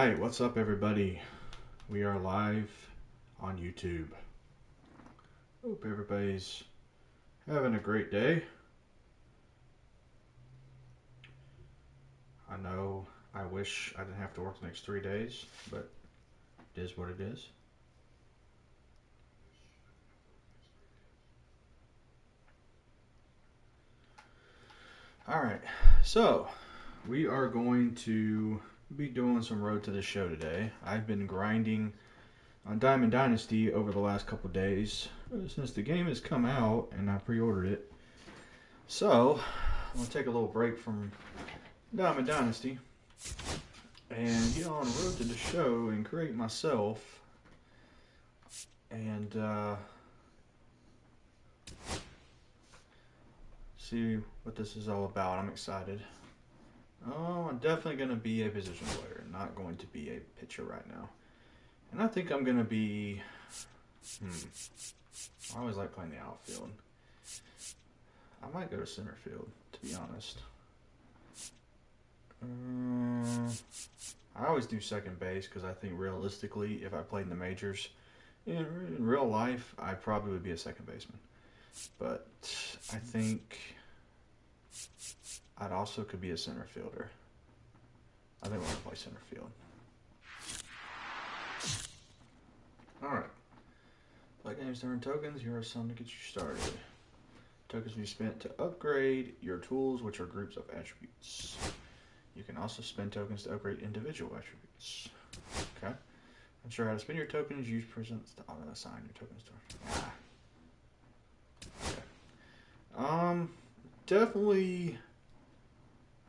Alright, what's up, everybody? We are live on YouTube. Hope everybody's having a great day. I know I wish I didn't have to work the next 3 days, but it is what it is. Alright, so we are going to be doing some Road to the Show today. I've been grinding on Diamond Dynasty over the last couple days since the game has come out and I pre-ordered it. So I'm going to take a little break from Diamond Dynasty and get on Road to the Show and create myself and see what this is all about. I'm excited. Oh, I'm definitely going to be a position player, not going to be a pitcher right now. And I think I'm going to be... I always like playing the outfield. I might go to center field, to be honest. I always do second base because I think realistically, if I played in the majors, in real life, I probably would be a second baseman. But I think I'd also could be a center fielder. I think we're going to play center field. Alright. Play games to earn tokens. Here are some to get you started. Tokens will be spent to upgrade your tools, which are groups of attributes. You can also spend tokens to upgrade individual attributes. Okay. Unsure how to spend your tokens, use presents to auto-assign your tokens to... Okay. Definitely...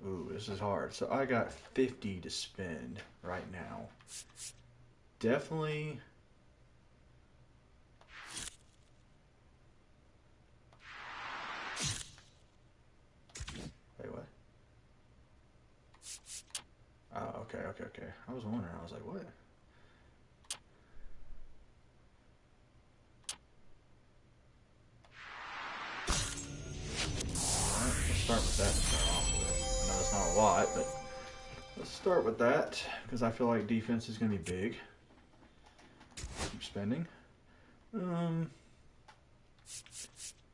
Ooh, this is hard. So I got 50 to spend right now. Definitely... Wait, what? Oh, okay. I was wondering. I was like, what? Alright, let's start with that to start off with. I know it's not a lot, but let's start with that, because I feel like defense is going to be big. Keep spending.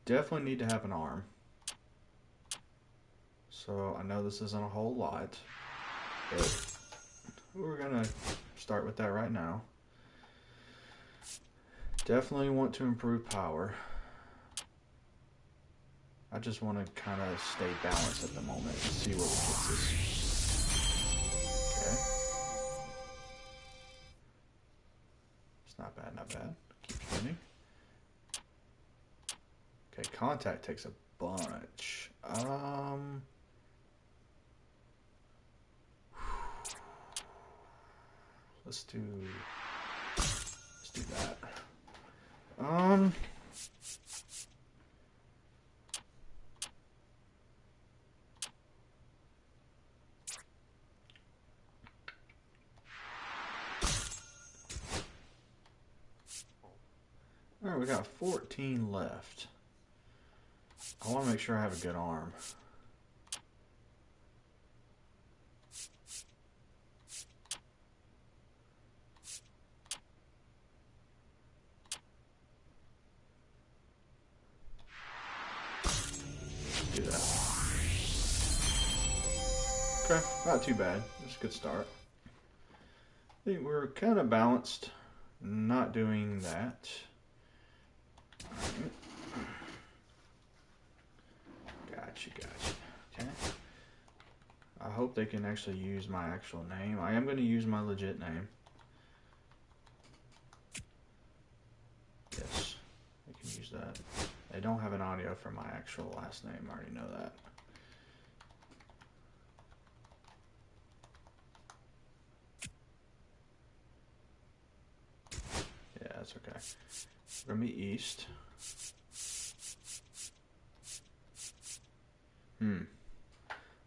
Definitely need to have an arm. So I know this isn't a whole lot, but we're going to start with that right now. Definitely want to improve power. I just want to kind of stay balanced at the moment and see what gets us. Okay. It's not bad. Keep spinning. Okay, contact takes a bunch. Let's do that. Alright, we got 14 left. I want to make sure I have a good arm. Do that. Okay, not too bad. That's a good start. I think we're kind of balanced. Not doing that. Gotcha. Okay. I hope they can actually use my actual name. I am going to use my legit name. Yes, they can use that. They don't have an audio for my actual last name. I already know that. Yeah, that's okay. We're going to be East.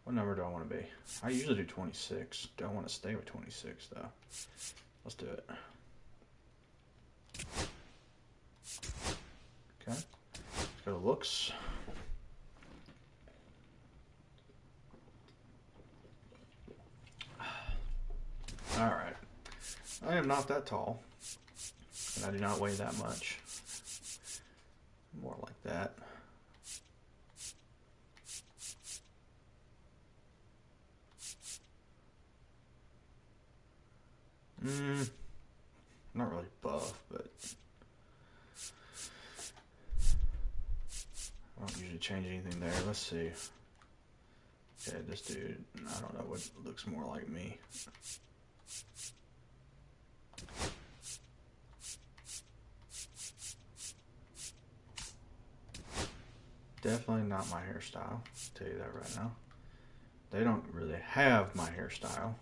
What number do I want to be? I usually do 26. Do I want to stay with 26, though? Let's do it. Okay. Let's go to looks. Alright. I am not that tall, and I do not weigh that much. More like that. Not really buff, but I don't usually change anything there. Let's see. Yeah, this dude, I don't know what looks more like me. Definitely not my hairstyle. I'll tell you that right now. They don't really have my hairstyle.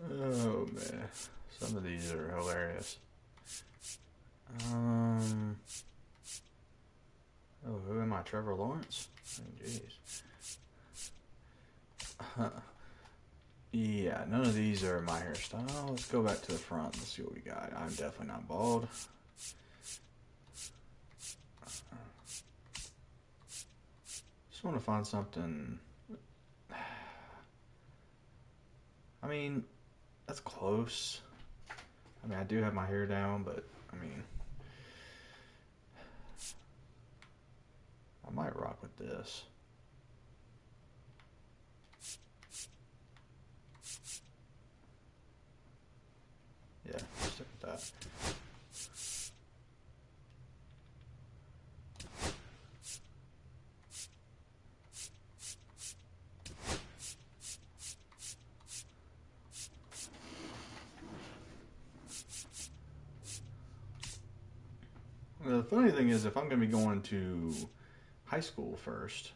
Oh man, some of these are hilarious. Oh, who am I? Trevor Lawrence? Oh, jeez. Yeah, none of these are my hairstyle. Let's go back to the front. Let's see what we got. I'm definitely not bald. Just want to find something. I mean, that's close. I mean, I do have my hair down, but I mean, I might rock with this. Yeah, stick with that. The funny thing is, if I'm going to be going to high school first,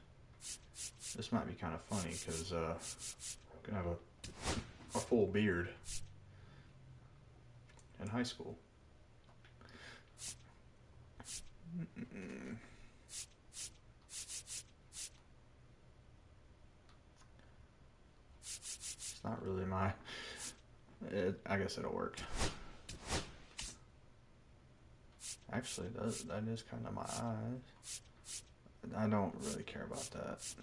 this might be kind of funny because I'm going to have a full beard in high school. It's not really my... I guess it'll work. Actually, that is kind of my eyes. I don't really care about that. As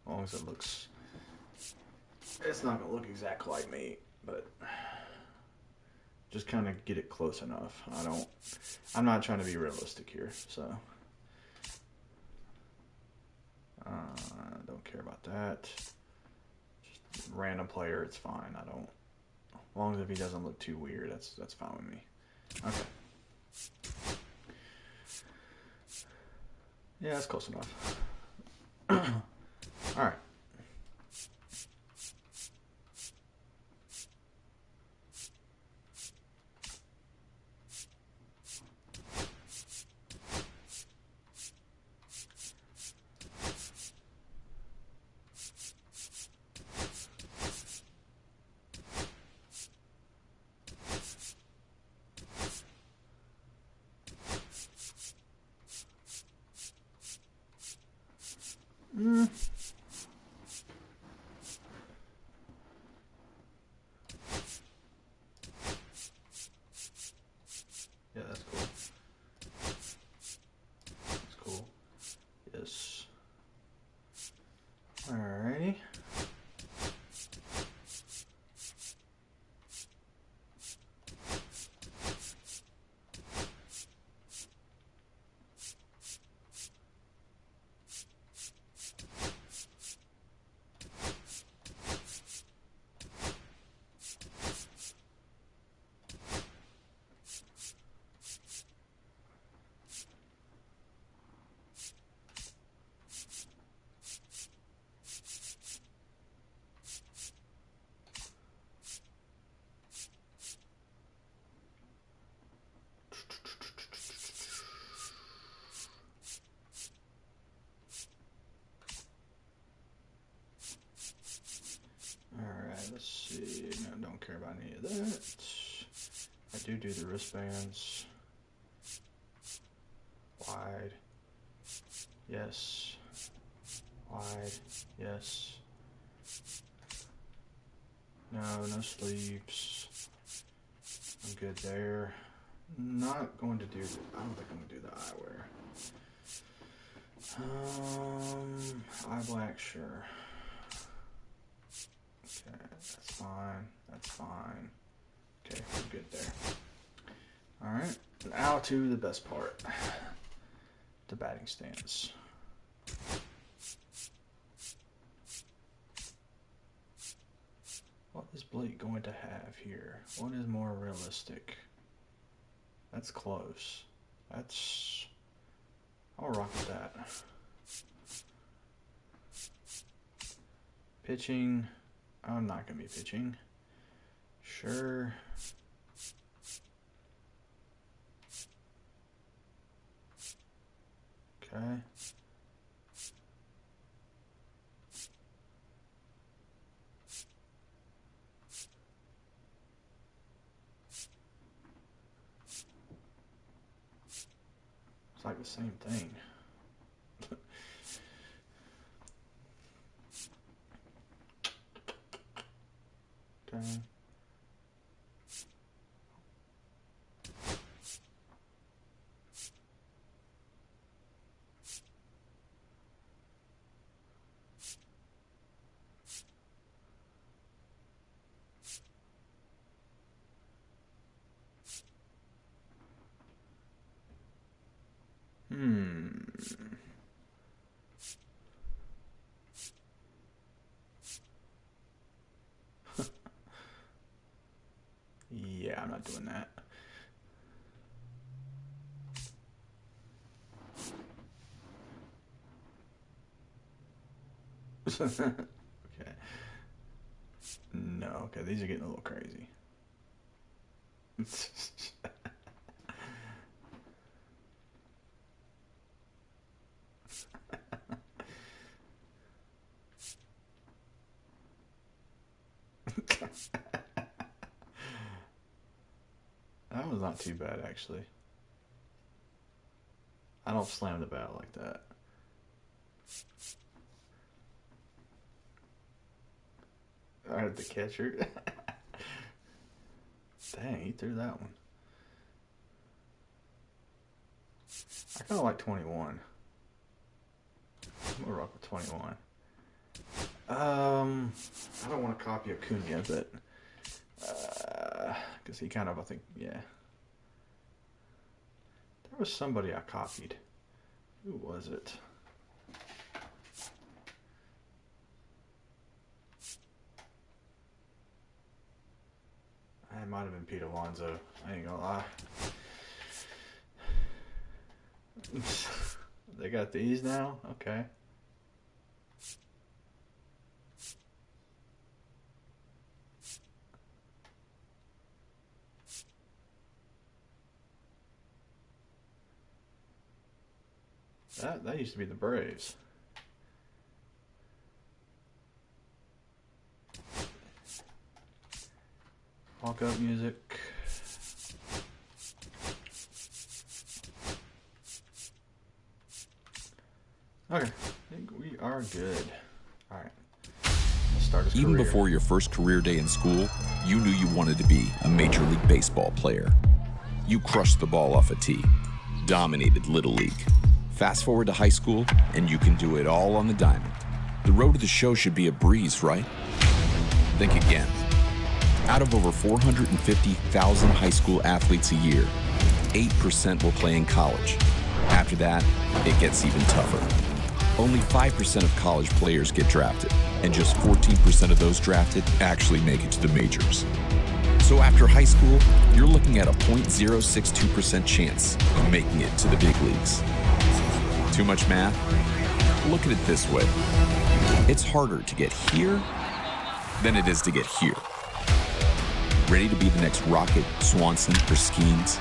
long as it looks... It's not going to look exactly like me, but... Just kind of get it close enough. I'm not trying to be realistic here, so... don't care about that. Just random player, it's fine. I don't... As long as if he doesn't look too weird, that's fine with me. Okay. Yeah, that's close enough. Alright. Yeah, that's cool. That's cool. Yes. Alrighty. Alright, let's see. No, don't care about any of that. I do the wristbands. Wide. Yes. Wide. Yes. No sleeps. I'm good there. Not going to do I don't think I'm going to do the eyewear. Eye black, sure. Okay, that's fine. That's fine. Okay, we're good there. Alright, now to the best part. The batting stance. What is Blake going to have here? What is more realistic? That's close. I'll rock with that. Pitching. I'm not going to be pitching. Sure. Okay. It's like the same thing. Okay. Yeah, I'm not doing that. Okay. No, okay, these are getting a little crazy. That was not too bad, actually. I don't slam the bat like that. I had the catcher. Dang, he threw that one. I kind of like 21. I'm gonna rock with 21. I don't want to copy Acuna, but because he kind of, I think, yeah. There was somebody I copied. Who was it? It might have been Pete Alonso. I ain't gonna lie. They got these now? Okay. That used to be the Braves. Walk up music. Okay, I think we are good. All right. Let's start his Even career. before your first career day in school, you knew you wanted to be a Major League Baseball player. You crushed the ball off a tee, dominated Little League. Fast forward to high school, and you can do it all on the diamond. The road to the show should be a breeze, right? Think again. Out of over 450,000 high school athletes a year, 8% will play in college. After that, it gets even tougher. Only 5% of college players get drafted, and just 14% of those drafted actually make it to the majors. So after high school, you're looking at a 0.062% chance of making it to the big leagues. Too much math? Look at it this way. It's harder to get here than it is to get here. Ready to be the next Rocket, Swanson, or Skeens?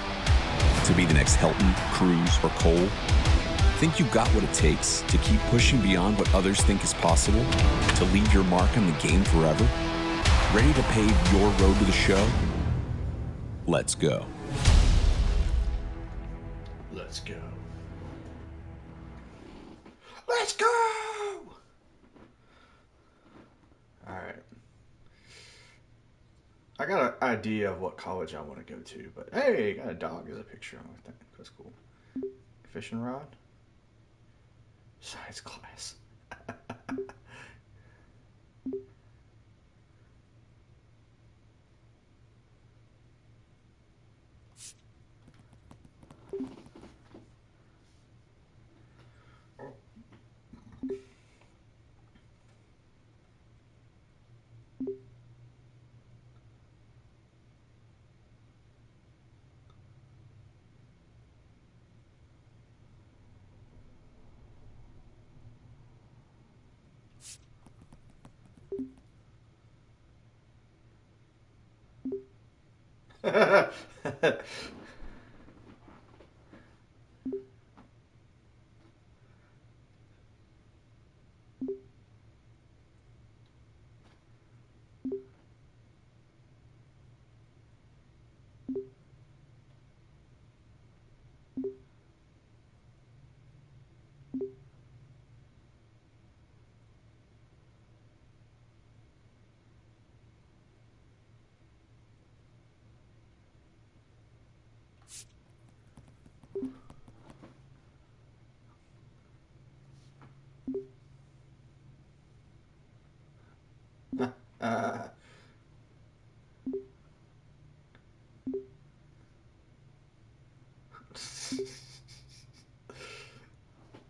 To be the next Helton, Cruz, or Cole? Think you've got what it takes to keep pushing beyond what others think is possible? To leave your mark on the game forever? Ready to pave your road to the show? Let's go. Let's go. Let's go! All right. got an idea of what college I want to go to, but hey, got a dog as a picture. I think that's cool. Fishing rod. Science class.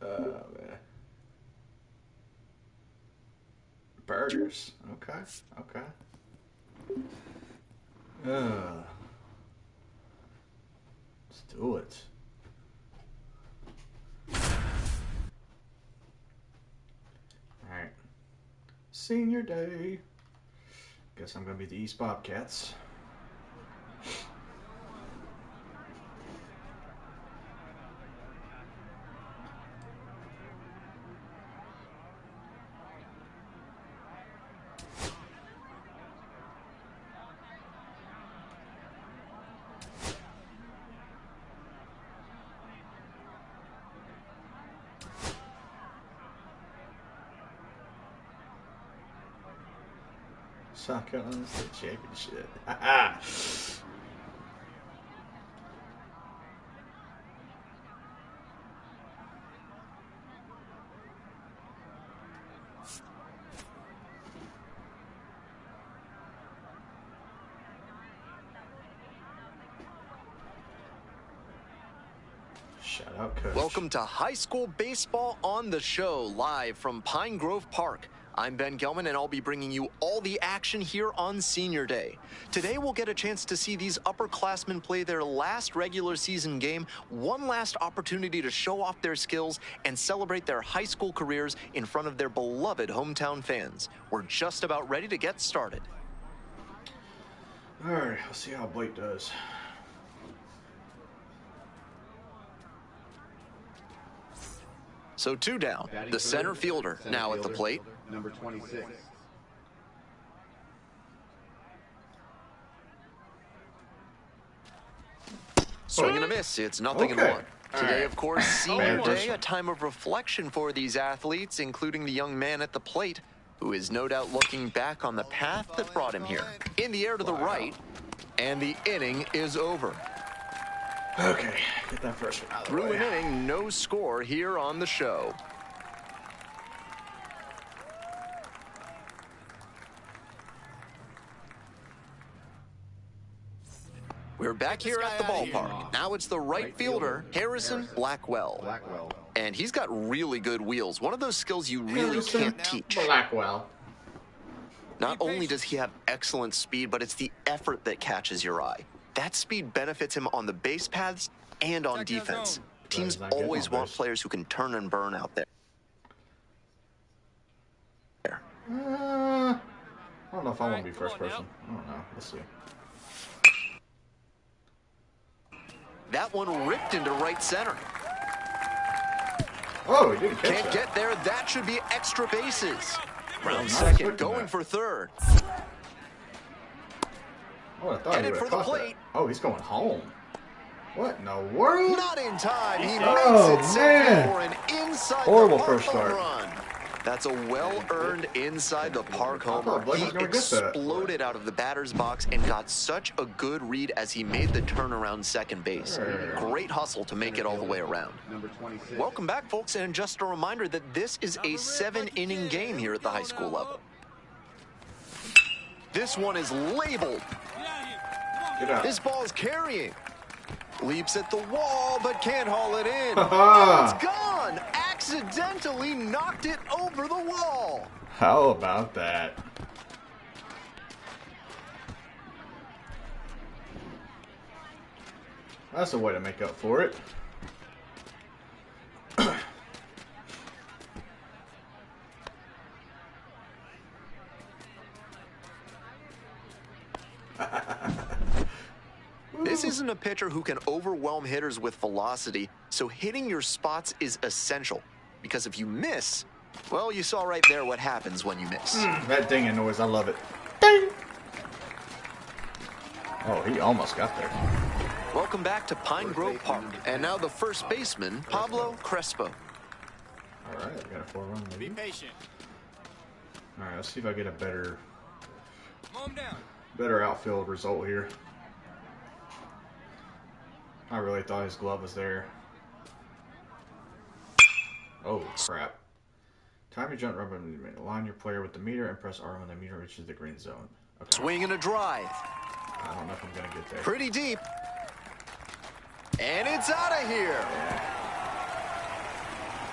Oh, man. Burgers. Okay. Okay. Let's do it. Alright. Senior day. Guess I'm going to be the East Bobcats. South Carolina State Championship. Shout out, Coach. Welcome to High School Baseball on the Show, live from Pine Grove Park. I'm Ben Gelman, and I'll be bringing you all the action here on Senior Day. Today, we'll get a chance to see these upperclassmen play their last regular season game, one last opportunity to show off their skills and celebrate their high school careers in front of their beloved hometown fans. We're just about ready to get started. All right, let's see how Blake does. So 2 down, the center fielder now at the plate. Number 26. Swing and a miss. It's nothing in Okay. one. Today, of course, Senior Bad Day, person. a time of reflection for these athletes, including the young man at the plate, who is no doubt looking back on the path that brought him here. In the air to the right, and the inning is over. Okay, get that first one out of the Through way. an inning, no score here on the show. We're back here at the ballpark. Now it's the right fielder, Harrison Blackwell. And he's got really good wheels. One of those skills you really can't teach. Blackwell. Not only does he have excellent speed, but it's the effort that catches your eye. That speed benefits him on the base paths and on defense. Teams not getting always on want base. players who can turn and burn out there. I don't know if I want to be first person. I don't know. Let's see. That one ripped into right center. Oh, he didn't catch Can't that. get there. That should be extra bases. Round not second, expecting going that. for third. Oh, I thought Headed he would for have the caught plate. that. Oh, he's going home. What in the world? Not in time. He Oh, makes it man. safe for an inside Horrible the park first start. home run. That's a well-earned inside the park homer. He exploded out of the batter's box and got such a good read as he made the turnaround second base. Great hustle to make it all the way around. Welcome back, folks, and just a reminder that this is a 7-inning game here at the high school level. This one is labeled. This ball is carrying. Leaps at the wall, but can't haul it in. It's gone. Accidentally knocked it over the wall. How about that? That's a way to make up for it. This isn't a pitcher who can overwhelm hitters with velocity, so hitting your spots is essential. Because if you miss, well, you saw right there what happens when you miss. That dinging noise, I love it. Ding! Oh, he almost got there. Welcome back to Pine Grove Park. And now the first baseman, Pablo Crespo. All right, I got a 4-run lead. Be patient. All right, let's see if I get a better outfield result here. I really thought his glove was there. Oh, crap. Time to jump rubber. Align your player with the meter and press R when the meter reaches the green zone. Okay. Swing and a drive. I don't know if I'm going to get there. Pretty deep. And it's out of here.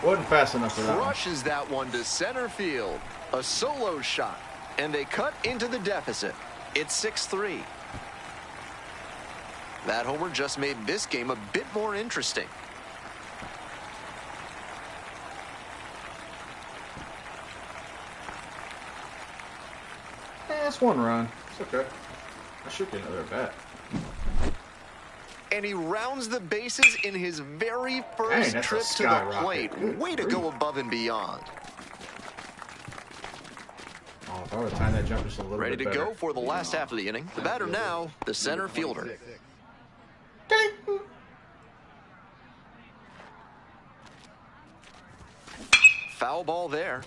Wasn't fast enough for that one. Crushes that one to center field. A solo shot. And they cut into the deficit. It's 6-3. That homer just made this game a bit more interesting. That's one run. It's okay. I should get another bat. And he rounds the bases in his very first trip to the plate. Way to go above and beyond. Oh, if I would have timed that jump just a little Ready bit to better. go for the last half of the inning. The batter now, the center fielder. Ding! Foul ball there.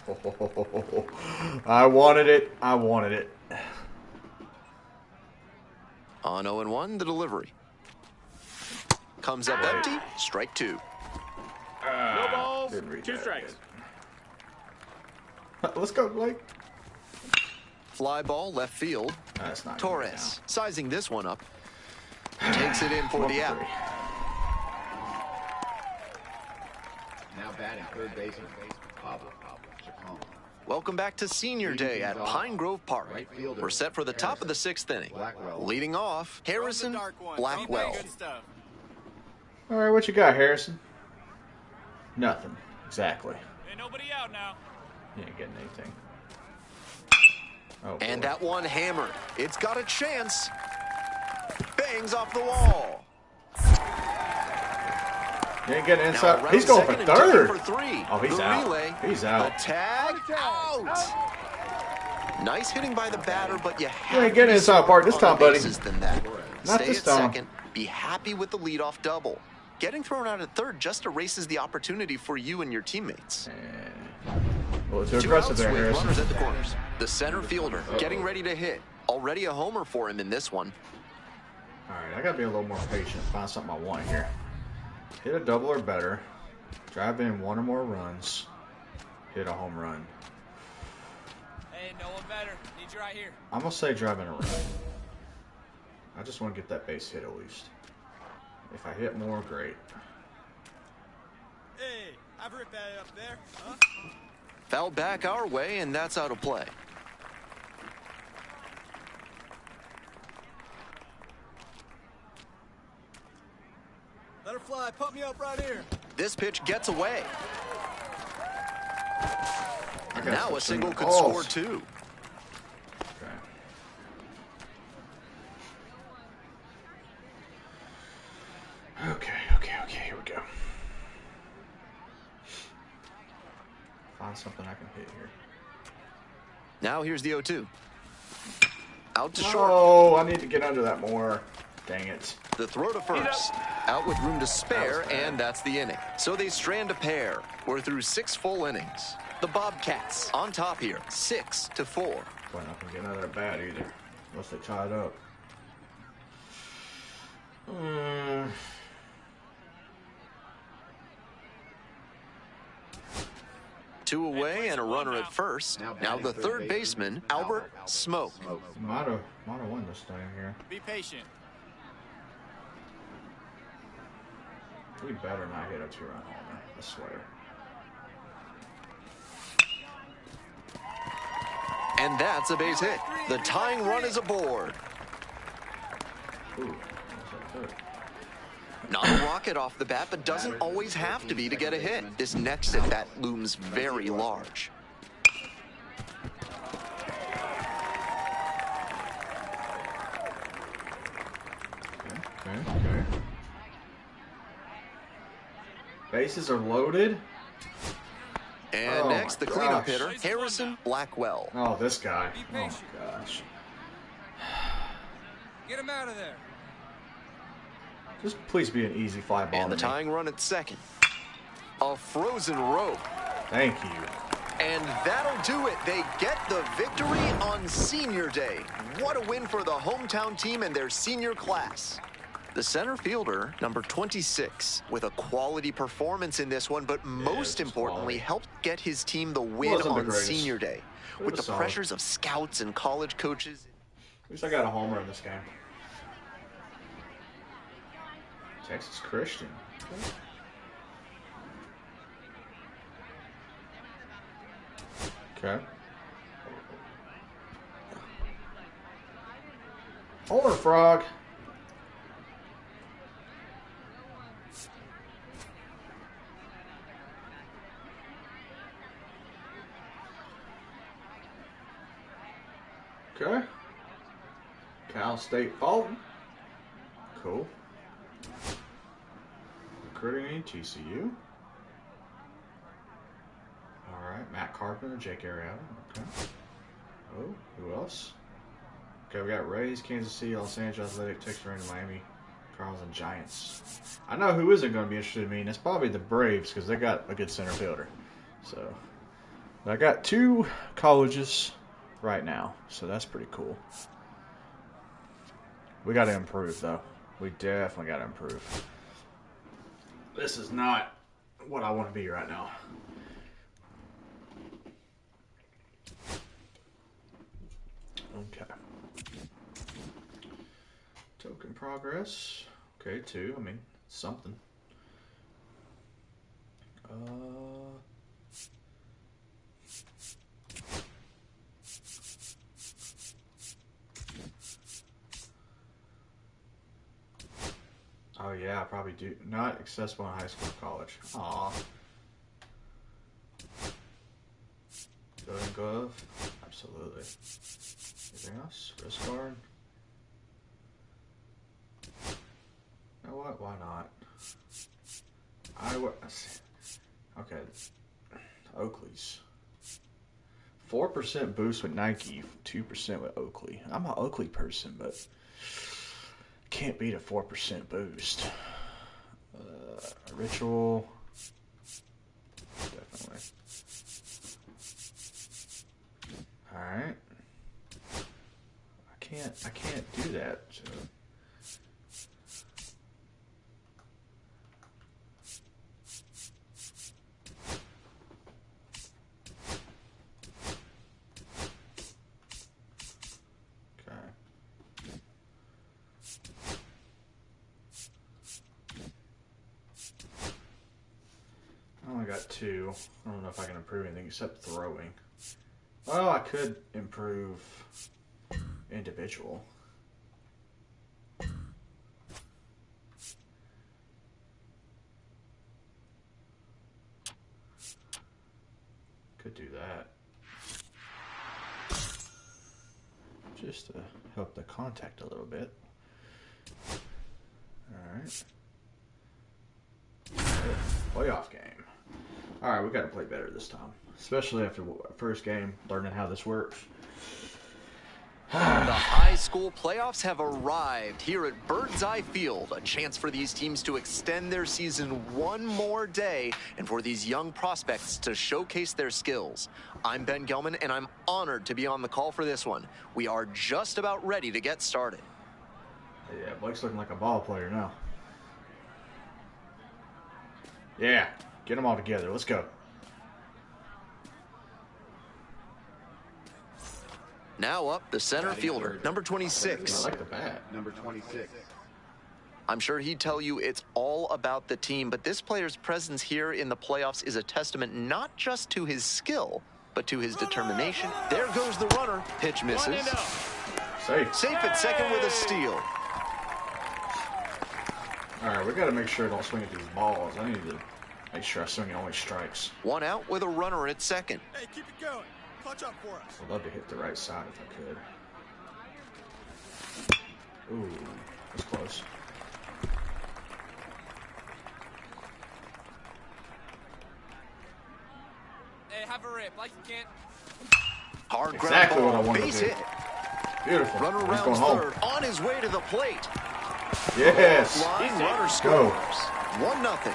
I wanted it. I wanted it. On 0-1, the delivery. Comes up empty, strike two. No balls, Didn't read 2 that. strikes. Let's go, Blake. Fly ball left field. That's not Torres sizing this one up. Takes it in for the out. Now batting third baseman, Pablo Chacon. Welcome back to Senior Day at Pine Grove Park. We're set for the top of the 6th inning. Leading off, Harrison Blackwell. All right, what you got, Harrison? Nothing. Exactly. Ain't nobody out now. You ain't getting anything. Oh, And boy. that one hammered. It's got a chance. Bangs off the wall. You ain't getting Now inside. around He's going for second and third. digging for 3. Oh, he's the out. Relay, He's out. The tag out. Nice hitting by the batter, but you have ain't getting to be inside part this smarter time, buddy. bases than that. Not Stay this at time. second. Be happy with the leadoff double. Getting thrown out at third just erases the opportunity for you and your teammates. Well, too 2 aggressive outs there, with Harrison. runners at the corners. The center fielder getting ready to hit. Already a homer for him in this one. All right, I got to be a little more patient. Find something I want here. Hit a double or better. Drive in 1 or more runs. Hit a home run. Hey, no one better. Need you right here. I'm going to say drive in a run. I just want to get that base hit at least. If I hit more, great. Hey, I've ripped that up there. Huh? Foul back our way, and that's out of play. Let her fly. Pump me up right here. This pitch gets away. And gotta now a switch single some could balls. score 2. Okay, here we go. Find something I can hit here. Now here's the 0-2. Out to short. Oh, I need to get under that more. Dang it. The throw to first. Out with room to spare, and that's the inning. So they strand a pair. We're through 6 full innings. The Bobcats on top here, 6-4. Probably not going to get another at bat either, unless they tie it up. Two away and a runner at first. Now the third baseman, Albert Smoke. Might have won this thing here. Be patient. We better not hit a 2-run homer, I swear. And that's a base hit. The tying run is aboard. Ooh, that's a third. Not a rocket off the bat, but doesn't always have to be to get a hit. This next at bat looms very large. Okay. Bases are loaded. And Oh next, my the cleanup gosh. hitter, Harrison Blackwell. Oh, this guy. Oh my gosh. Get him out of there. Just please be an easy fly ball. And the to me. tying run at second. A frozen rope. Thank you. And that'll do it. They get the victory on Senior Day. What a win for the hometown team and their senior class. The center fielder, number 26, with a quality performance in this one, but most importantly, quality. helped get his team the win Wasn't the on greatest. Senior Day. It With was the solid. pressures of scouts and college coaches. At least I got a homer in this game. Texas Christian. Okay. Homer Frog. Okay. Cal State Fulton. Cool. Recruiting TCU. Alright, Matt Carpenter, Jake Arrieta. Okay. Oh, who else? Okay, we got Rays, Kansas City, Los Angeles Athletic, Texas Rangers, Miami, Cardinals, and Giants. I know who isn't going to be interested in me, and it's probably the Braves because they got a good center fielder. So, I got 2 colleges right now, so that's pretty cool. We got to improve, though. We definitely got to improve. This is not what I want to be right now. Okay. Token progress. Okay, 2. I mean, something. Oh yeah, I probably do. Not accessible in high school or college. Aw. Golden glove. Absolutely. Anything else? Wrist guard. You know what? Why not? Okay. Oakley's. 4% boost with Nike, 2% with Oakley. I'm an Oakley person, but can't beat a 4% boost. Ritual. Definitely. Alright. I can't do that. So. I only got 2. I don't know if I can improve anything except throwing. Well, I could improve individual. Could do that. Just to help the contact a little bit. Alright. Playoff game. Alright, we got to play better this time. Especially after our first game, learning how this works. The high school playoffs have arrived here at Birdseye Field, a chance for these teams to extend their season one more day and for these young prospects to showcase their skills. I'm Ben Gelman, and I'm honored to be on the call for this one. We are just about ready to get started. Yeah, Blake's looking like a ball player now. Yeah, get them all together. Let's go. Now up, the center fielder, number 26. I like the bat. Number 26. I'm sure he'd tell you it's all about the team, but this player's presence here in the playoffs is a testament not just to his skill, but to his determination. There goes the runner. Pitch misses. Safe. Safe at second with a steal. All right, we got to make sure I don't swing at these balls. I need to make sure I swing at only strikes. One out with a runner at second. Hey, keep it going. Clutch up for us. I'd love to hit the right side if I could. Ooh, that's close. Hey, have a rip. Like you can't. Hard Exactly ground what I ball, wanted to base do. hit. Beautiful. Runner He's rounds going home. third, on his way to the plate. Yes. Line, runner Go. scores. 1-0.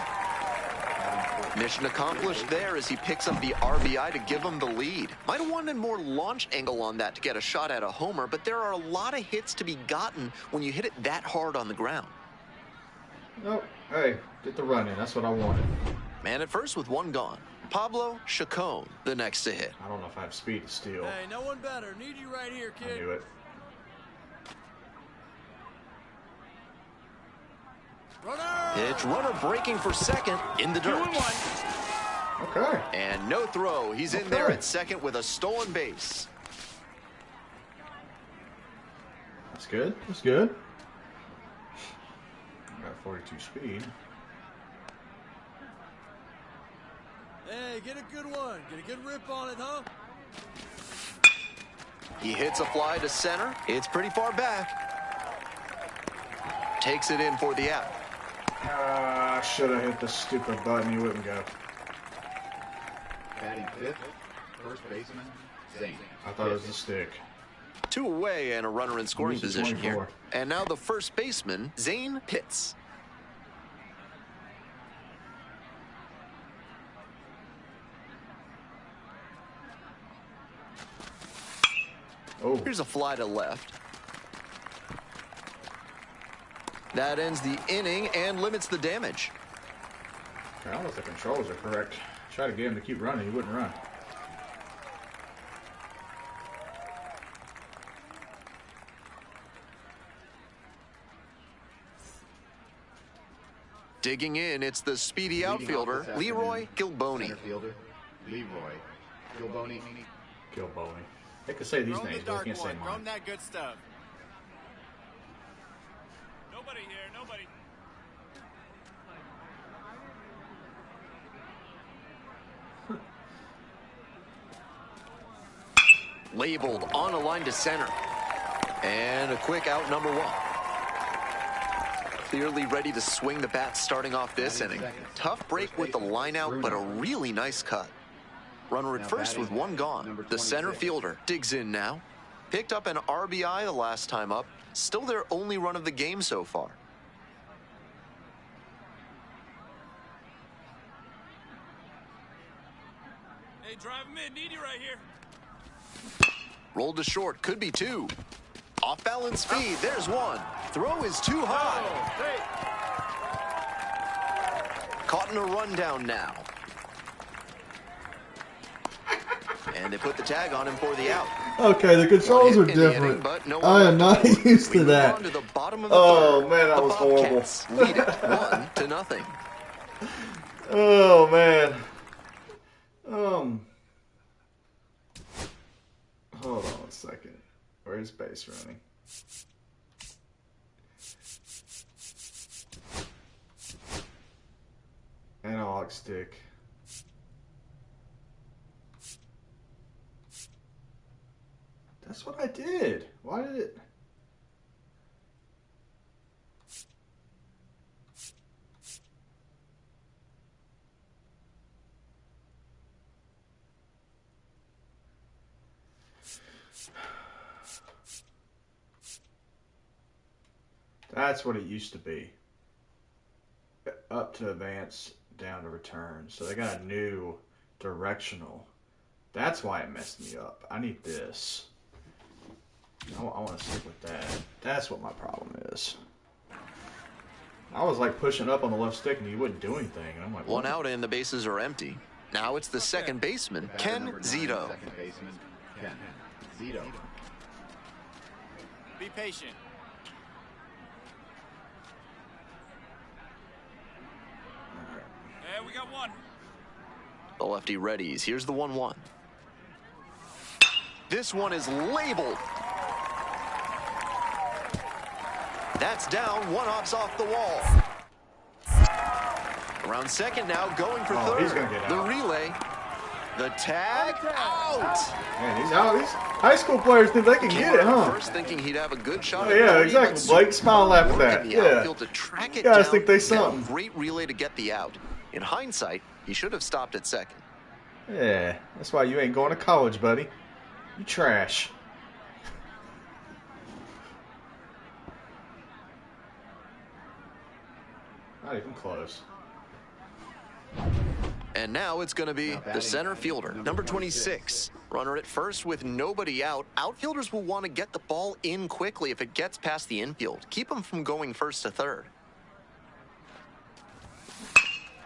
Mission accomplished there as he picks up the RBI to give him the lead. Might have wanted more launch angle on that to get a shot at a homer, but there are a lot of hits to be gotten when you hit it that hard on the ground. Nope. Hey, get the run in. That's what I wanted. Man at first with one gone. Pablo Chacon, the next to hit. I don't know if I have speed to steal. Hey, no one better. Need you right here, I kid. knew it. Runner! Pitch, runner breaking for second in the dirt. Okay. And no throw. He's in there at second with a stolen base. That's good. That's good. I got 42 speed. Hey, get a good one. Get a good rip on it, huh? He hits a fly to center. It's pretty far back. Takes it in for the out. I should have hit the stupid button. He wouldn't go. Batting fifth, first baseman, Zane. I thought it was a stick. 2 away and a runner in scoring This is position 24. here. And now the first baseman, Zane Pitts. Oh, Here's a fly to left. That ends the inning and limits the damage. I don't know if the controls are correct. Try to get him to keep running. He wouldn't run. Digging in, it's the speedy Leading off outfielder, this Leroy afternoon, Gilboni. Center fielder, Leroy Gilboni. Gilboni. They could say these Throw 'em names, the but they dark can't say one. Throw 'em mine. that good stuff. Nobody here. Nobody. Labeled on a line to center. And a quick out, number 1. Clearly ready to swing the bat starting off this inning. Tough break with the line out, but a really nice cut. Runner at first with 1 gone. The center fielder digs in now. Picked up an RBI the last time up. Still their only run of the game so far. Hey, drive him in. Need you right here. Rolled to short, could be 2. Off balance speed, there's 1. Throw is too high. Caught in a rundown now. And they put the tag on him for the out. Okay, the controls are One hit in the inning, different. but no one I am left not to used We to move that. on to the bottom of the Oh, third. man, that The was horrible. Bobcats lead it 1-0. Oh, man. Hold on a second. Where's base running? Analog stick. That's what I did. Why did it? That's what it used to be. Up to advance, down to return. So they got a new directional. That's why it messed me up. I need this. I want to stick with that. That's what my problem is. I was like pushing up on the left stick and he wouldn't do anything. And I'm like, One out and the bases are empty. Now it's the second baseman, Ken Zito. Second baseman, Ken Zito. Be patient. Yeah, we got one. The lefty readies. Here's the 1-1. This one is labeled. That's down. One hops off the wall. Around second now, going for third. He's gonna get The out. relay. The tag. Out. Man, he's out. These high school players think they can get it, huh? First thinking he'd have a good shot. Oh, at yeah, birdie, exactly. but Blake, smile after work that. in the Yeah. outfield to track it Guys down, think they and a something. Great relay to get the out. In hindsight, he should have stopped at second. Yeah, that's why you ain't going to college, buddy. You trash. Not even close. And now it's going to be the center fielder, number 26. Runner at first with nobody out. Outfielders will want to get the ball in quickly if it gets past the infield. Keep them from going first to third.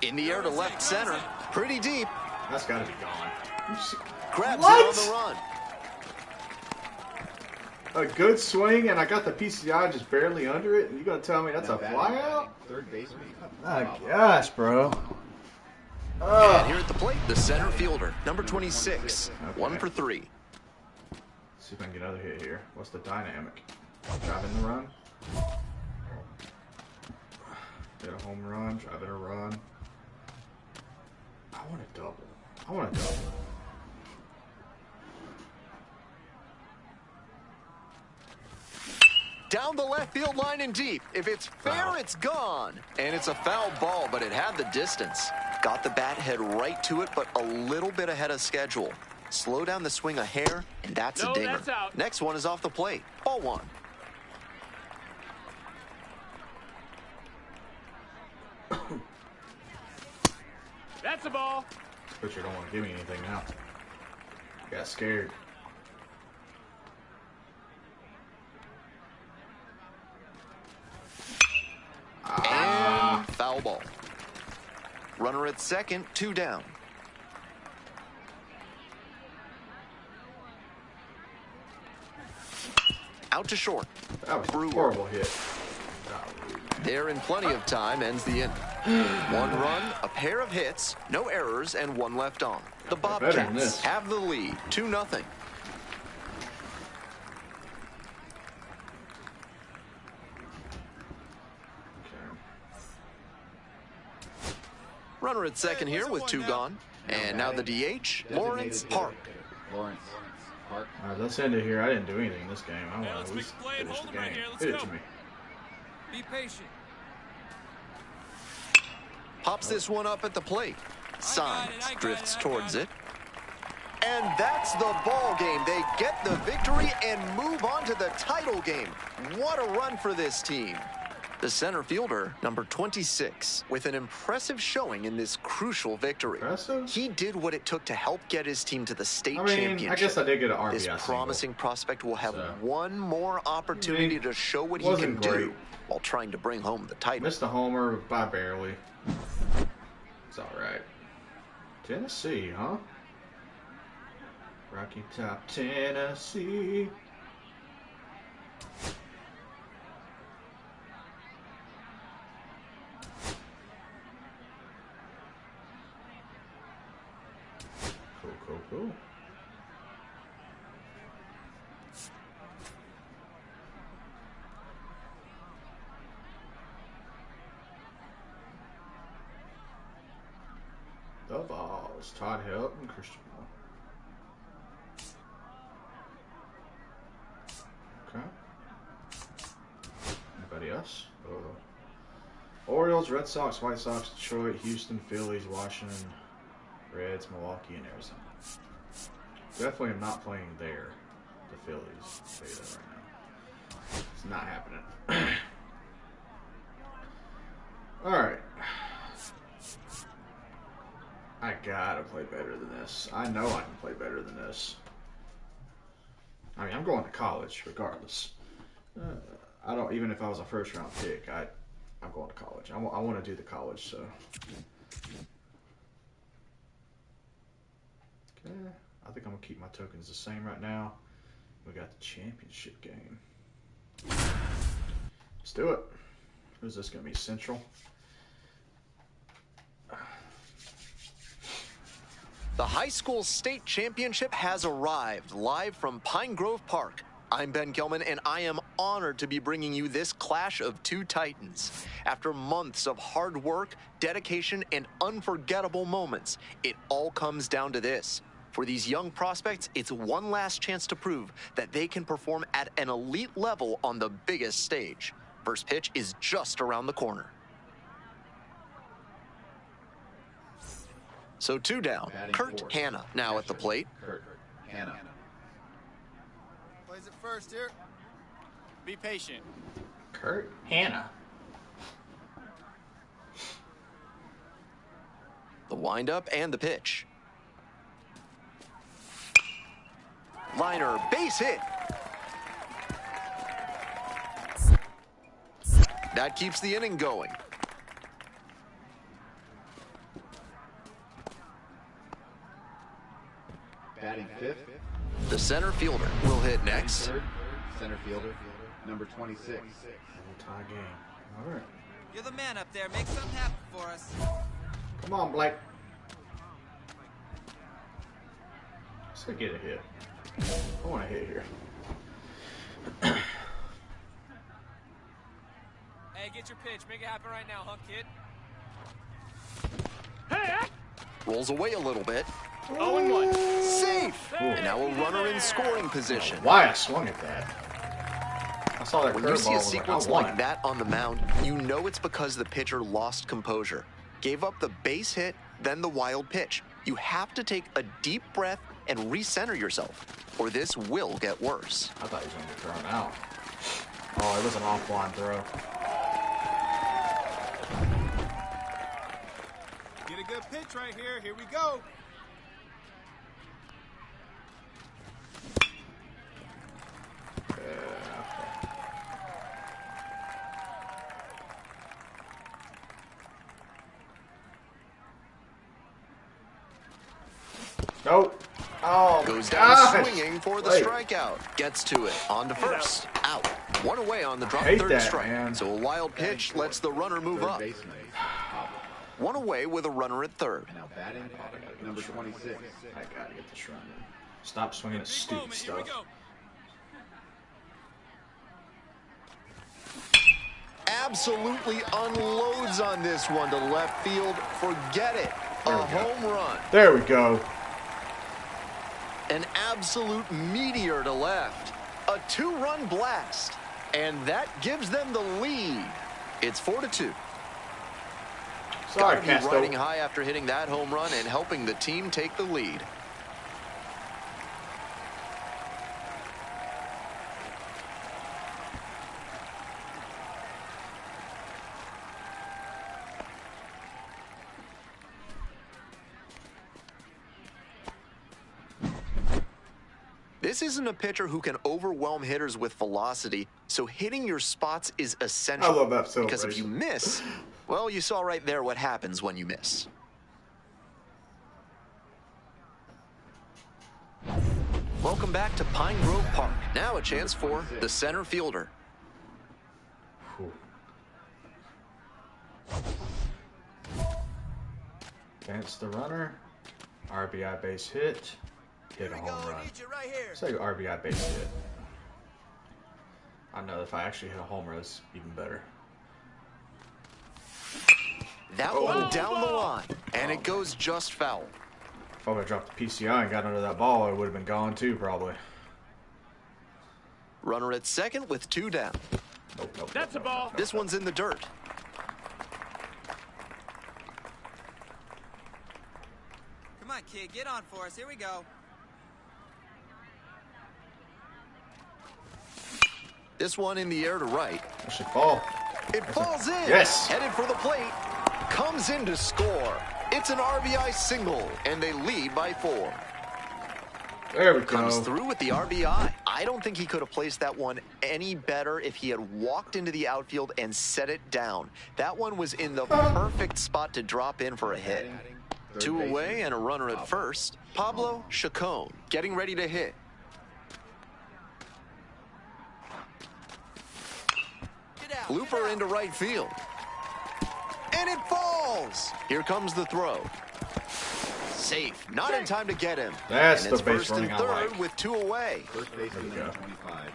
In the air to left center. Pretty deep. That's got to be gone. Grabs What? it on the run. A good swing, and I got the PCI just barely under it, and you gonna tell me that's a flyout? Third baseman. My gosh, bro. And here at the plate, the center fielder, number 26. Okay. 1 for 3. See if I can get another hit here. What's the dynamic? Driving the run. Get a home run, driving a run. I want a double. I want a double. Down the left field line and deep. If it's fair, Foul. it's gone. And it's a foul ball, but it had the distance. Got the bat head right to it, but a little bit ahead of schedule. Slow down the swing a hair, and that's a dinger. That's out. Next one is off the plate. Ball 1. That's a ball. Pitcher don't want to give me anything now. Got scared. And foul ball. Runner at second, 2 down. Out to short. That was Brewer. a horrible hit. There in plenty of time, ends the inning. 1 run, a pair of hits, no errors, and 1 left on. The better than Bobcats this. have the lead, 2-0. Runner at second here with 2 gone. And now the DH, Lawrence Park. Lawrence Park. All right, let's end it here. I didn't do anything this game. I want let's to at make least the play and finish hold the them right game. here. Let's Hit it go. to me. Be patient. Pops this one up at the plate. Signs, I got it, drifts I got towards it. it. And that's the ball game. They get the victory and move on to the title game. What a run for this team. The center fielder, number 26, with an impressive showing in this crucial victory. Impressive? He did what it took to help get his team to the state I mean, championship. I guess I did get an RBI This single. promising prospect will have So, one more opportunity I mean, to show what he can wasn't great. do while trying to bring home the title. Missed a homer by barely. It's all right. Tennessee, huh? Rocky Top, Tennessee. Cool. The Balls, Todd Hill and Christian Ball. Okay. Anybody else? Orioles, Red Sox, White Sox, Detroit, Houston, Phillies, Washington, Reds, Milwaukee, and Arizona. Definitely am not playing there. The Phillies. I'll tell you that right now. It's not happening. Alright. I gotta play better than this. I know I can play better than this. I mean, I'm going to college regardless. I don't, even if I was a first round pick, I'm going to college. I want to do the college, so. Okay. I think I'm going to keep my tokens the same right now. We got the championship game. Let's do it. Who's this going to be? Central? The high school state championship has arrived live from Pine Grove Park. I'm Ben Gelman, and I am honored to be bringing you this clash of two titans. After months of hard work, dedication, and unforgettable moments, it all comes down to this. For these young prospects, it's one last chance to prove that they can perform at an elite level on the biggest stage. First pitch is just around the corner. So 2 down. Kurt Hanna now at the plate. Kurt Hanna. Plays it first here. Be patient. Kurt Hanna. The windup and the pitch. Liner, base hit. That keeps the inning going. Batting fifth. The center fielder will hit next. Third, center fielder, number 26. Tie game. All right. You're the man up there. Make something happen for us. Come on, Blake. Let's get a hit. I want a hit here. Hey, get your pitch. Make it happen right now, huh, kid? Rolls away a little bit. 0-1. Safe! And now a runner in scoring position. Why I swung at that? I saw that When you see a curveball. sequence like that on the mound, you know it's because the pitcher lost composure. Gave up the base hit, then the wild pitch. You have to take a deep breath and recenter yourself, or this will get worse. I thought he was going to get thrown out. Oh, it was an offline throw. Get a good pitch right here. Here we go. Nope. Oh, Goes gosh. down swinging for the Wait. strikeout. Gets to it. On to first. Out. One away on the drop hate third that, strike. man. So a wild pitch lets the runner move Third up. baseman, Pablo. One away with a runner at third. Now batting, number 26. I gotta get this run. Stop swinging at stupid Moment. Here we stuff. go. Absolutely unloads on this one to left field. Forget it. A There we go. home run. There we go. An absolute meteor to left. A 2-run blast. And that gives them the lead. It's 4-2. Sorry, Gotta be riding Castro. high after hitting that home run and helping the team take the lead. This isn't a pitcher who can overwhelm hitters with velocity, so hitting your spots is essential. I love that Because if you celebration. miss, well, you saw right there what happens when you miss. Welcome back to Pine Grove Park. Now a chance for the center fielder. Whew. Advance the runner. RBI base hit. Hit a Here we go. home run. Need you right here. Say RBI base hit. I know if I actually hit a homer, that's even better. That one down the line, and it goes just foul. If I would have dropped the PCI and got under that ball, it would have been gone too, probably. Runner at second with 2 down. Nope. That's a ball. This one's in the dirt. Come on, kid. Get on for us. Here we go. This one in the air to right. That should fall. It falls in. Yes. Headed for the plate. Comes in to score. It's an RBI single, and they lead by 4. There we Comes go. through with the RBI. I don't think he could have placed that one any better if he had walked into the outfield and set it down. That one was in the perfect spot to drop in for a hit. 2 away and a runner at first. Pablo Chacon getting ready to hit. Looper into right field. And it falls. Here comes the throw. Safe. Not in time to get him. That's and the it's base first and running I third like. with 2 away. First baseman, number 25.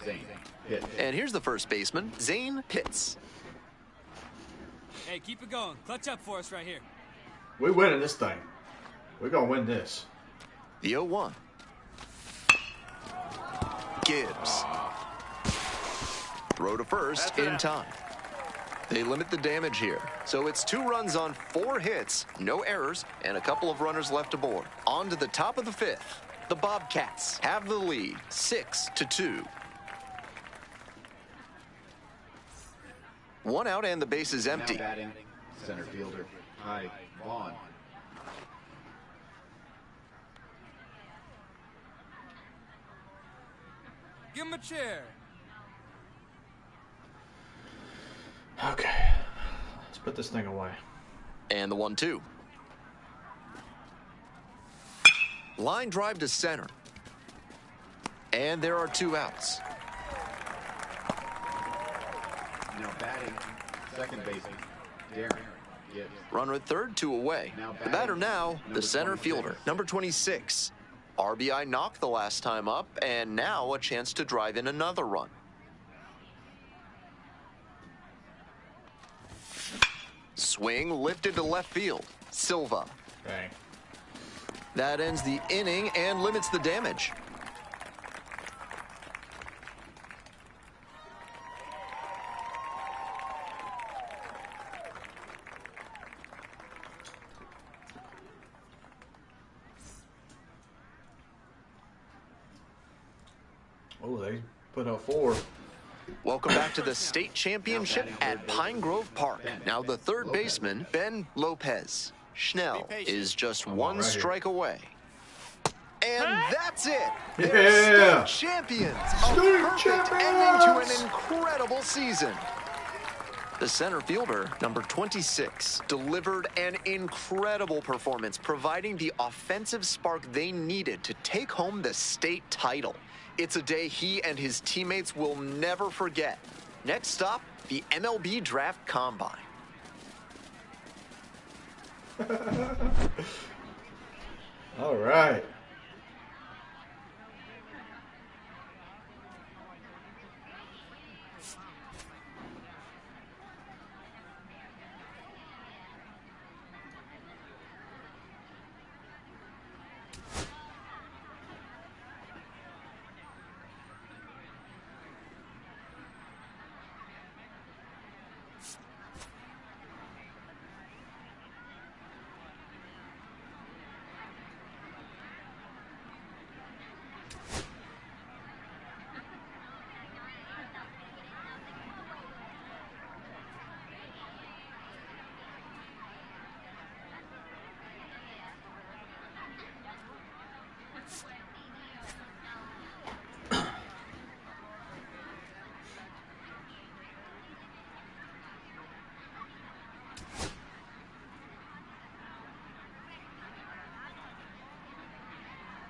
Zane. Hit. And here's the first baseman, Zane Pitts. Hey, keep it going. Clutch up for us right here. We winning this thing. We're going to win this. The 0-1. Gibbs. Throw to first in time. They limit the damage here. So it's 2 runs on 4 hits, no errors, and a couple of runners left aboard. On to the top of the 5th. The Bobcats have the lead, 6-2. 1 out and the base is empty. Now batting, center fielder, Ty Vaughn. Give him a chair. Okay. Let's put this thing away. And the 1-2. Line drive to center. And there are 2 outs. Now batting, second baseman, Darren Gibbs. Runner at third, 2 away. Now The batter batting, now, the number center 26. fielder, number 26. RBI knocked the last time up, and now a chance to drive in another run. Swing lifted to left field. Silva. Bang. That ends the inning and limits the damage. Oh, they put up 4. Welcome back to the state championship at Pine Grove Park. Now the third baseman, Ben Lopez. Schnell is just 1 right here. strike away. And that's it. Yeah. They're state champions. A State perfect ending to an champions. incredible season. The center fielder, number 26, delivered an incredible performance, providing the offensive spark they needed to take home the state title. It's a day he and his teammates will never forget. Next stop, the MLB Draft Combine. All right.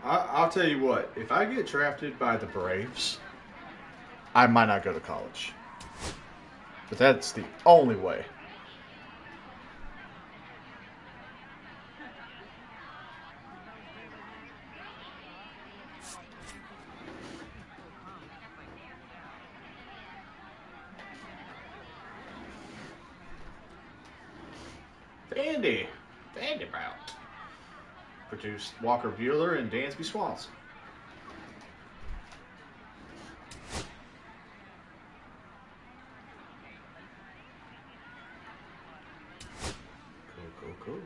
I'll tell you what, if I get drafted by the Braves, I might not go to college. But that's the only way. Vanderbilt. Produced Walker Buehler and Dansby Swanson. Cool.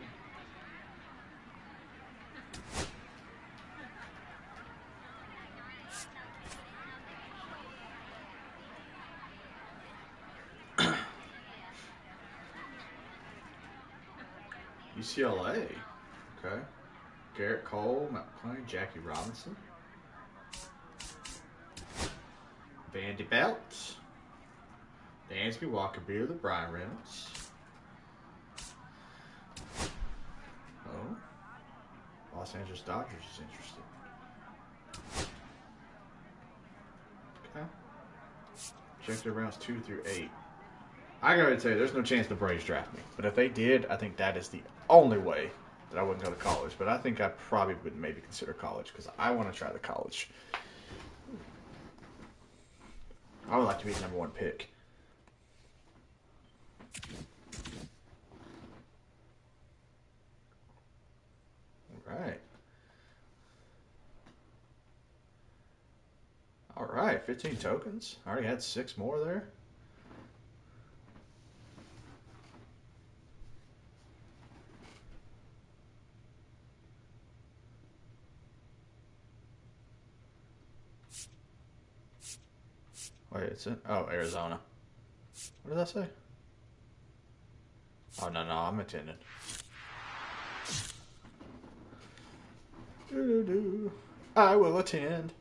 UCLA. Okay. Garrett Cole, Matt McClain, Jackie Robinson. Vanderbilt. Dansby, Walker Buehler, Brian Reynolds. Oh. Los Angeles Dodgers is interested. Okay. Check their rounds 2 through 8. I gotta tell you, there's no chance the Braves draft me. But if they did, I think that is the only way that I wouldn't go to college. But I think I probably would maybe consider college because I want to try the college. I would like to be the number 1 pick. Right. All right, 15 tokens. I already had 6 more there. Wait, it's in. Oh, Arizona. What did that say? Oh, no, I'm attending. I will attend.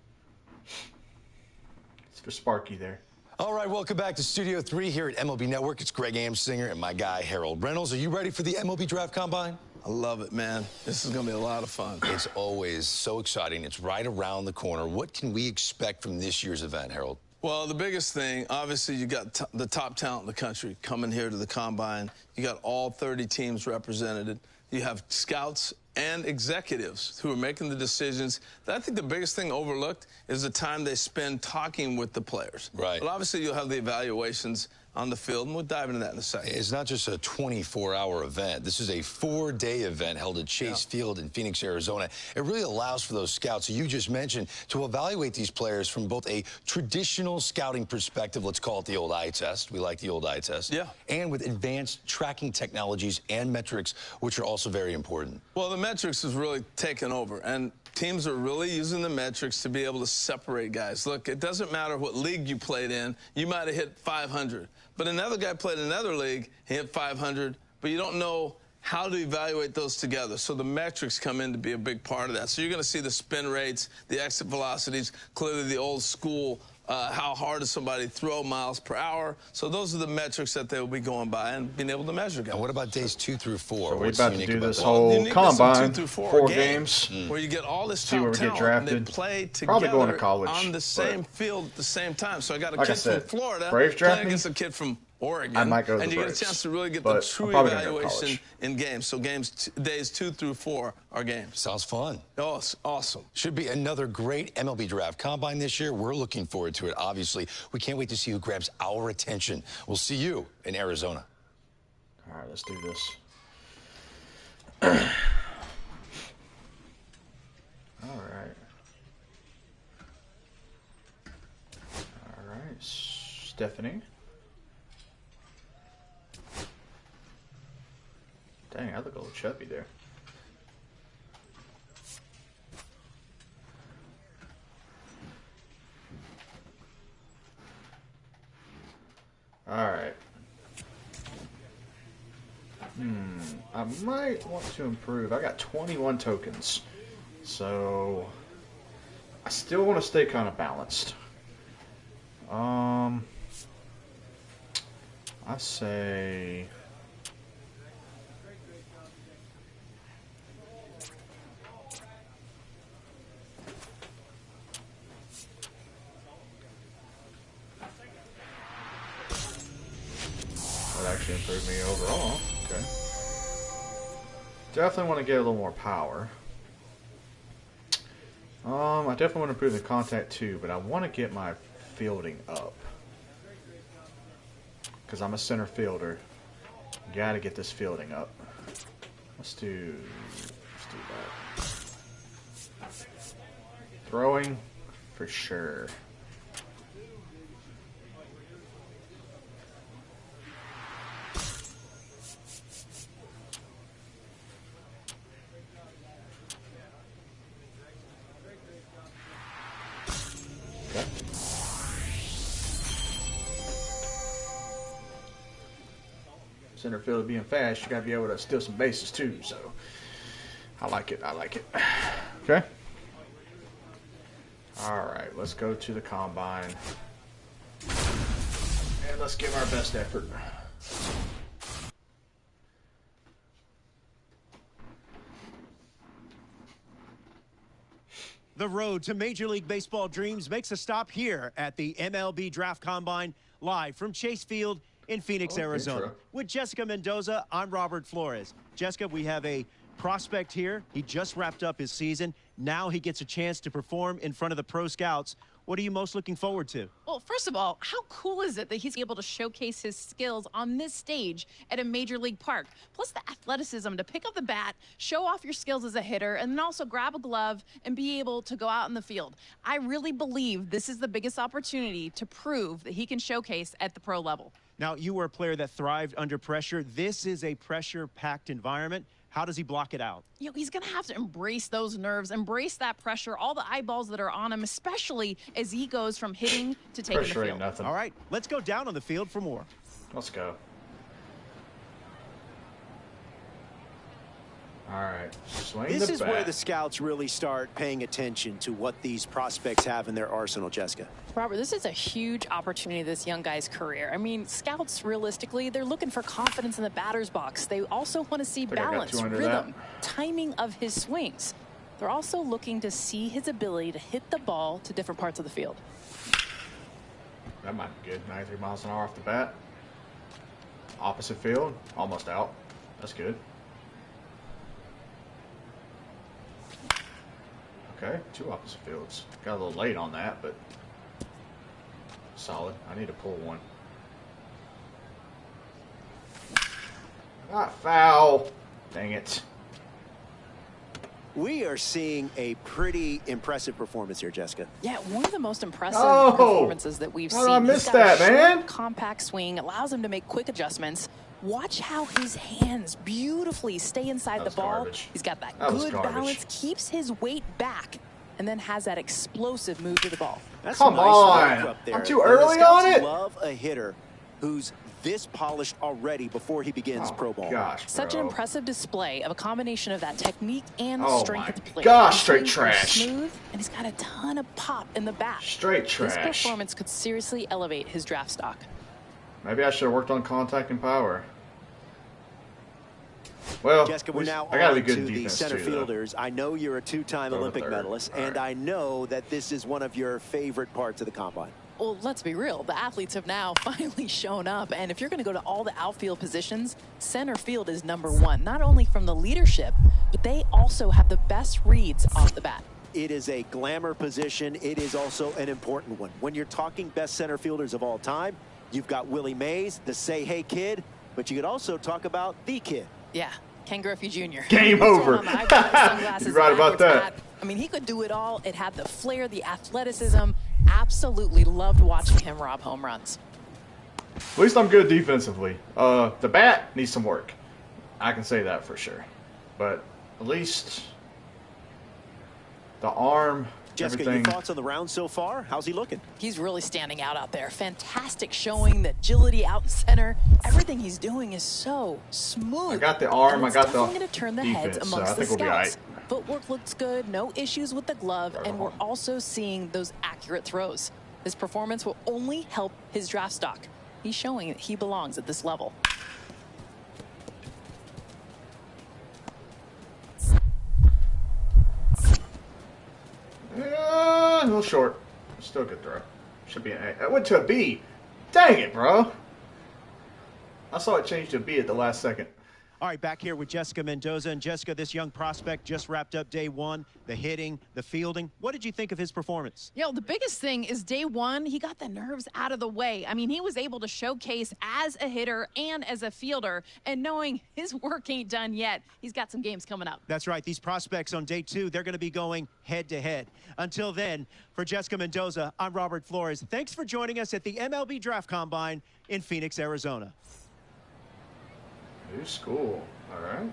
It's for Sparky there. All right, welcome back to Studio 3 here at MLB Network. It's Greg Amsinger and my guy, Harold Reynolds. Are you ready for the MLB Draft Combine? I love it, man. This is going to be a lot of fun. It's always so exciting. It's right around the corner. What can we expect from this year's event, Harold? Well, the biggest thing, obviously, you got the top talent in the country coming here to the Combine. You got all 30 teams represented. You have scouts and executives who are making the decisions. I think the biggest thing overlooked is the time they spend talking with the players. Right. But obviously, you'll have the evaluations on the field, and we'll dive into that in a second. It's not just a 24-hour event. This is a 4-day event held at Chase Field in Phoenix, Arizona. It really allows for those scouts you just mentioned to evaluate these players from both a traditional scouting perspective, let's call it the old eye test. We like the old eye test. Yeah. And with advanced tracking technologies and metrics, which are also very important. Well, the metrics has really taken over, and teams are really using the metrics to be able to separate guys. Look, it doesn't matter what league you played in. You might have hit 500. But another guy played in another league, he hit 500, but you don't know how to evaluate those together. So the metrics come in to be a big part of that. So you're going to see the spin rates, the exit velocities, clearly the old school, how hard does somebody throw miles per hour. So those are the metrics that they'll be going by and being able to measure guys. And what about days 2 through 4? So we're What's about to unique do about this that? whole combine, 2 through 4 games. where you get all this See where top we get talent, and drafted. they play Probably going to together college, on the same but field at the same time. So I got a like I kid said, from Florida Braves draft playing me, against a kid from Oregon. I might go to and the you Braves, get a chance to really get but the I'm true probably gonna go to evaluation college. in games. So days 2 through 4 are games. Sounds fun. Oh, it's awesome. Should be another great MLB Draft Combine this year. We're looking forward to it, obviously. We can't wait to see who grabs our attention. We'll see you in Arizona. All right, let's do this. All right. All right, Stephanie. Dang, I look a little chubby there. All right. I might want to improve. I got 21 tokens. So I still want to stay kind of balanced. I say that actually improved me overall. Okay. Definitely want to get a little more power. I definitely want to improve the contact too, but I want to get my fielding up. Because I'm a center fielder. Gotta get this fielding up. Let's do that. Throwing, for sure. Okay. center fielder being fast, you got to be able to steal some bases too. So I like it. Okay. All right, let's go to the combine. And let's give our best effort. The road to Major League Baseball dreams makes a stop here at the MLB Draft Combine, live from Chase Field in Phoenix, Arizona. With Jessica Mendoza, I'm Robert Flores. Jessica, we have a prospect here. He just wrapped up his season. Now he gets a chance to perform in front of the pro scouts. What are you most looking forward to? Well, first of all, how cool is it that he's able to showcase his skills on this stage at a major league park? Plus the athleticism to pick up the bat, show off your skills as a hitter, and then also grab a glove and be able to go out in the field. I really believe this is the biggest opportunity to prove that he can showcase at the pro level. Now, you were a player that thrived under pressure. This is a pressure-packed environment. How does he block it out? You know, he's going to have to embrace those nerves, embrace that pressure, all the eyeballs that are on him, especially as he goes from hitting to taking the field. Ain't nothing. All right, let's go down on the field for more. Let's go. All right, swing This the is bat. where the scouts really start paying attention to what these prospects have in their arsenal, Jessica. Robert, this is a huge opportunity in this young guy's career. I mean, scouts, realistically, they're looking for confidence in the batter's box. They also want to see balance, rhythm, timing of his swings. They're also looking to see his ability to hit the ball to different parts of the field. That might be good. 93 miles an hour off the bat. Opposite field, almost out. That's good. Okay, 2 opposite fields. Got a little late on that, but solid. I need to pull one. Not foul. Dang it. We are seeing a pretty impressive performance here, Jessica. Yeah, one of the most impressive performances that we've seen. I missed that, man. Compact swing allows him to make quick adjustments. Watch how his hands beautifully stay inside the ball. Garbage. He's got that good balance, keeps his weight back, and then has that explosive move to the ball. That's Come on. I'm too early on it. Love a hitter who's this polished already before he begins pro ball. Gosh, Such an impressive display of a combination of that technique and strength at the plate. Gosh, straight trash. Smooth, and he's got a ton of pop in the bat. Straight trash. This performance could seriously elevate his draft stock. Maybe I should have worked on contact and power. Well, Jessica, we're now I gotta be on good to in the defense center too, fielders. I know you're a 2-time Olympic medalist, and right. I know that this is one of your favorite parts of the combine. Well, let's be real. The athletes have now finally shown up. And if you're going to go to all the outfield positions, center field is #1, not only from the leadership, but they also have the best reads off the bat. It is a glamour position. It is also an important one. When you're talking best center fielders of all time, you've got Willie Mays, the Say Hey Kid, but you could also talk about the kid. Yeah, Ken Griffey Jr. Game over. You're right about that. I mean, he could do it all. It had the flair, the athleticism. Absolutely loved watching him rob home runs. At least I'm good defensively. The bat needs some work. I can say that for sure. But at least the arm, Jessica, everything. your thoughts on the round so far? How's he looking? He's really standing out there. Fantastic showing, the agility out in center. Everything he's doing is so smooth. I got the arm, I got the going to turn the heads defense, so amongst I think the we'll be all right. scouts. Footwork looks good, no issues with the glove, and we're also seeing those accurate throws. This performance will only help his draft stock. He's showing that he belongs at this level. A little short. Still a good throw. Should be an A. I went to a B. Dang it, bro. I saw it change to a B at the last second. All right, back here with Jessica Mendoza. And Jessica, this young prospect just wrapped up day 1, the hitting, the fielding. What did you think of his performance? You know, the biggest thing is day 1, he got the nerves out of the way. I mean, he was able to showcase as a hitter and as a fielder, and knowing his work ain't done yet, he's got some games coming up. That's right. These prospects on day 2, they're going to be going head-to-head. Until then, for Jessica Mendoza, I'm Robert Flores. Thanks for joining us at the MLB Draft Combine in Phoenix, Arizona. New school. All right.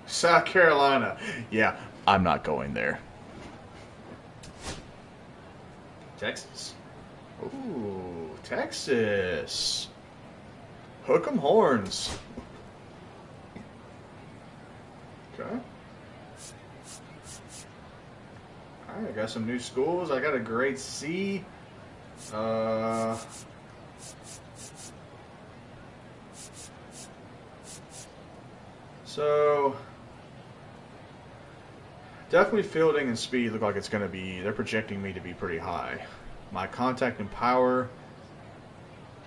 South Carolina. Yeah, I'm not going there. Texas. Ooh, Texas. Hook 'em horns. Okay. Alright, I got some new schools. I got a grade C. So definitely fielding and speed look like it's going to be, they're projecting me to be pretty high. My contact and power,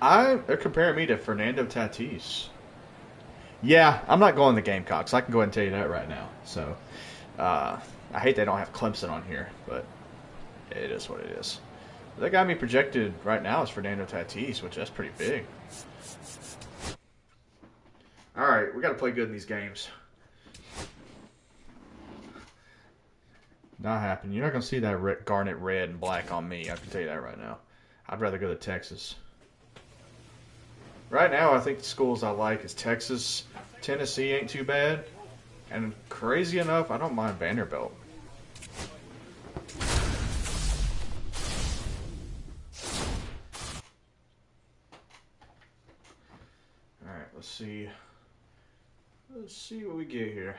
they're comparing me to Fernando Tatis. Yeah, I'm not going the Gamecocks. I can go ahead and tell you that right now. So, I hate they don't have Clemson on here, but it is what it is. That got me projected right now as Fernando Tatis, which that's pretty big. All right, we got to play good in these games. Not happening. You're not going to see that garnet red and black on me. I can tell you that right now. I'd rather go to Texas. Right now, I think the schools I like is Texas. Tennessee ain't too bad. And crazy enough, I don't mind Vanderbilt. Alright, let's see. Let's see what we get here.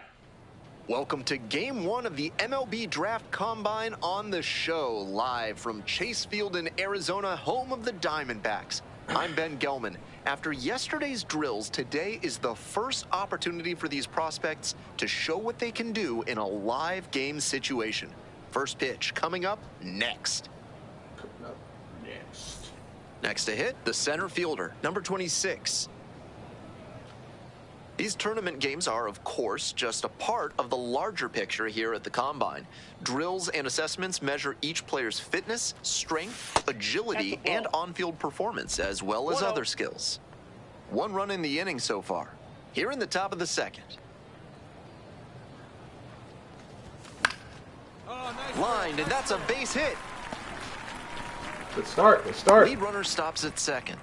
Welcome to Game 1 of the MLB Draft Combine on the show, live from Chase Field in Arizona, home of the Diamondbacks. I'm Ben Gelman. After yesterday's drills, today is the first opportunity for these prospects to show what they can do in a live game situation. First pitch coming up next. Next to hit, the center fielder, number 26. These tournament games are, of course, just a part of the larger picture here at the Combine. Drills and assessments measure each player's fitness, strength, agility, and on-field performance, as well as other skills. 1 run in the inning so far. Here in the top of the second. Lined, and that's a base hit. Good start, good start. Lead runner stops at second.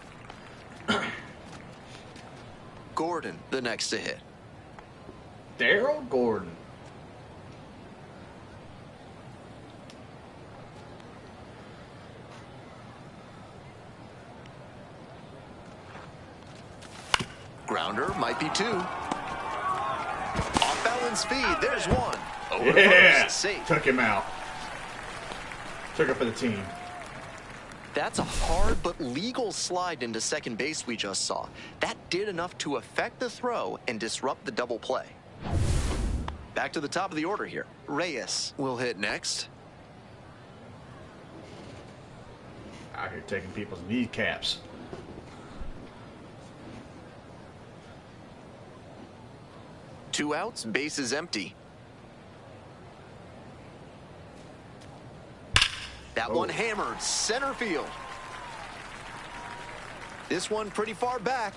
Gordon, the next to hit. Daryl Gordon. Grounder might be 2. Off balance speed, there's 1. Over yeah, first, safe. Took him out. Took it for the team. That's a hard but legal slide into second base we just saw. That did enough to affect the throw and disrupt the double play. Back to the top of the order here. Reyes will hit next. Out here taking people's kneecaps. Two outs, base is empty. That one hammered center field. This one pretty far back.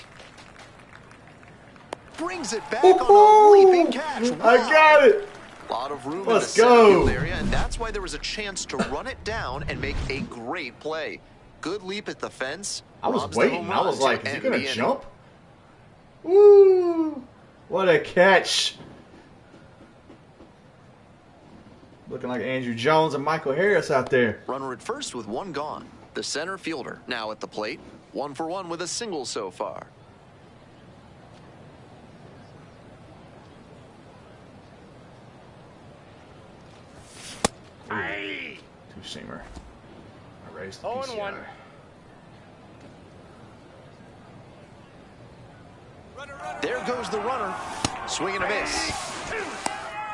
Brings it back on a leaping catch. Wow. I got it. A lot of room Let's in the center field go. area, and that's why there was a chance to run it down and make a great play. Good leap at the fence. I was Robs the waiting. home I was run like, to is he end going the to inning. jump? Woo! What a catch. Looking like Andrew Jones and Michael Harris out there. Runner at first with 1 gone. The center fielder now at the plate. 1 for 1 with a single so far. Two-seamer. I raised the 0-1. PCI. There goes the runner. Swing and a miss.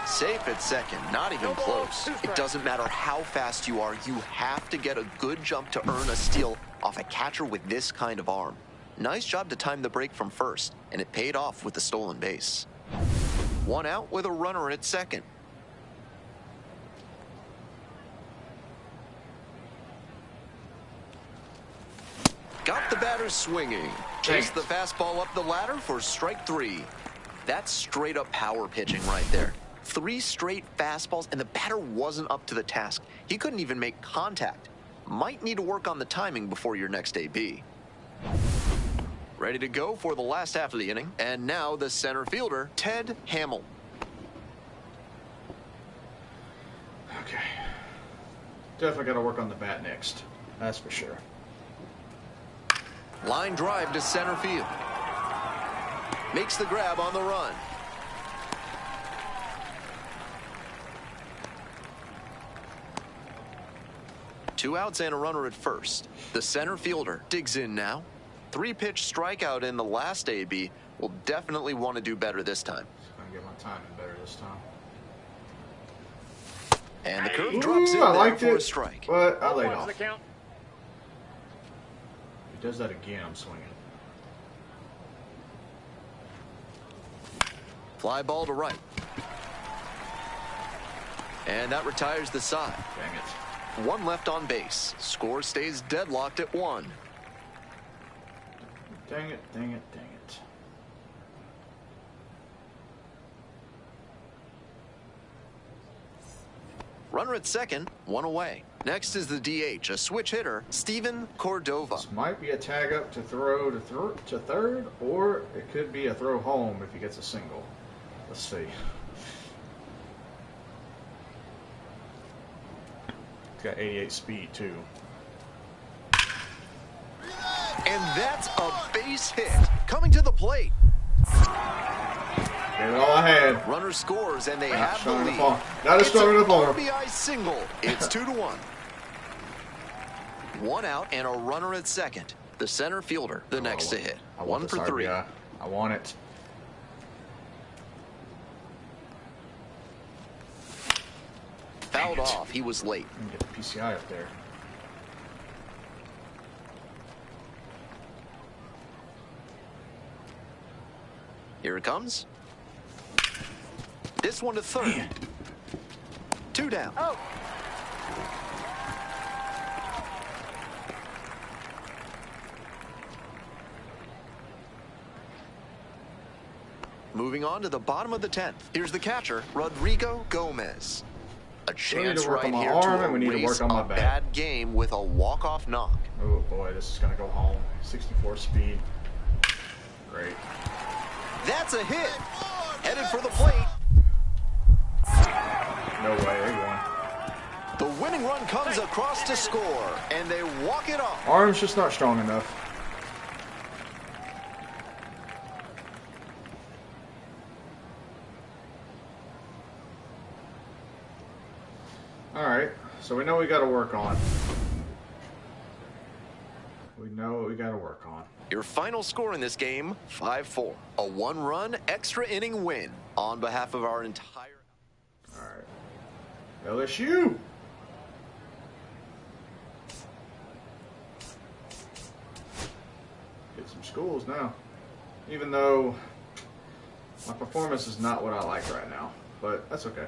Safe at second, not even close. It doesn't matter how fast you are, you have to get a good jump to earn a steal off a catcher with this kind of arm. Nice job to time the break from first, and it paid off with the stolen base. 1 out with a runner at second. Got the batter swinging. Chase the fastball up the ladder for strike 3. That's straight up power pitching right there. 3 straight fastballs, and the batter wasn't up to the task. He couldn't even make contact. Might need to work on the timing before your next AB. Ready to go for the last half of the inning. And now the center fielder, Ted Hamill. Okay. Definitely got to work on the bat next. That's for sure. Line drive to center field. makes the grab on the run. Two outs and a runner at first. The center fielder digs in now. 3-pitch strikeout in the last AB. Will definitely want to do better this time. I'm going to get my timing better this time. And the curve drops in there for a strike. But I laid off. If he does that again, I'm swinging. Fly ball to right. And that retires the side. Dang it. One left on base. Score stays deadlocked at 1. Dang it, dang it, dang it. Runner at second, 1 away. Next is the DH, a switch hitter, Steven Cordova. This might be a tag up to throw to third, or it could be a throw home if he gets a single. Let's see. He's got 88 speed, too. And that's a base hit. Coming to the plate. Gave it all I had. Runner scores, and they have the lead. Not as strong enough for RBI single. It's 2-1. 1 out and a runner at second. The center fielder, the next to hit. 1 for 3. I want it. Fouled off. He was late. Get the PCI up there. Here it comes. This one to third. 2 down. Oh. Moving on to the bottom of the 10th. Here's the catcher, Rodrigo Gomez. A chance right here to erase a bad game with a walk-off knock. Oh boy, this is going to go home. 64 speed. Great. That's a hit. Headed for the plate. No way, they won. The winning run comes across to score, and they walk it off. Arm's just not strong enough. Alright, so we know we got to work on. We know what we got to work on. Your final score in this game, 5-4. A 1-run extra inning win on behalf of our entire... Alright. LSU! Get some schools now. Even though my performance is not what I like right now. But that's okay.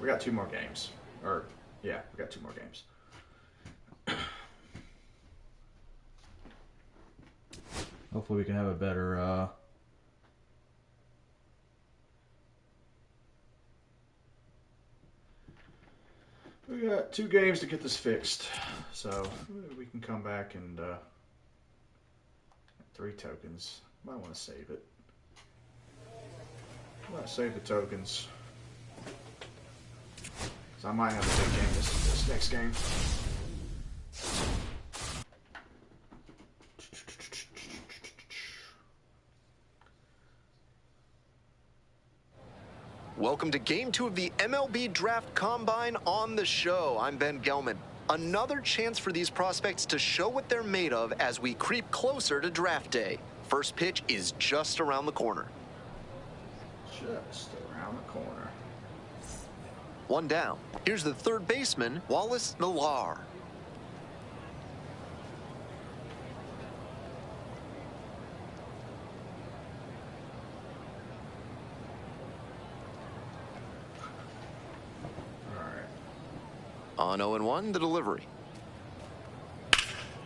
We got 2 more games. Or, yeah, we got 2 more games. Hopefully we can have a better, we got 2 games to get this fixed. So, we can come back and, 3 tokens. Might want to save it. Might save the tokens. So I might have a big game this next game. Welcome to Game 2 of the MLB Draft Combine on the show. I'm Ben Gelman. Another chance for these prospects to show what they're made of as we creep closer to draft day. First pitch is just around the corner. Just around the corner. 1 down. Here's the third baseman, Wallace Millar. On 0-1, the delivery.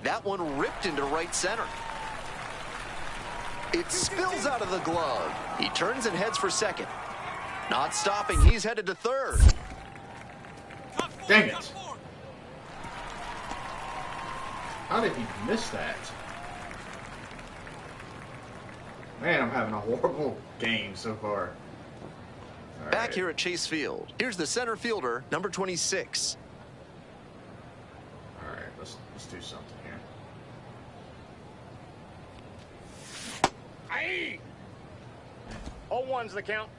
That one ripped into right center. It spills out of the glove. He turns and heads for second. Not stopping, he's headed to third. Dang it. How did he miss that? Man, I'm having a horrible game so far. Back here at Chase Field. Here's the center fielder, number 26. Let's do something here. All ones the count.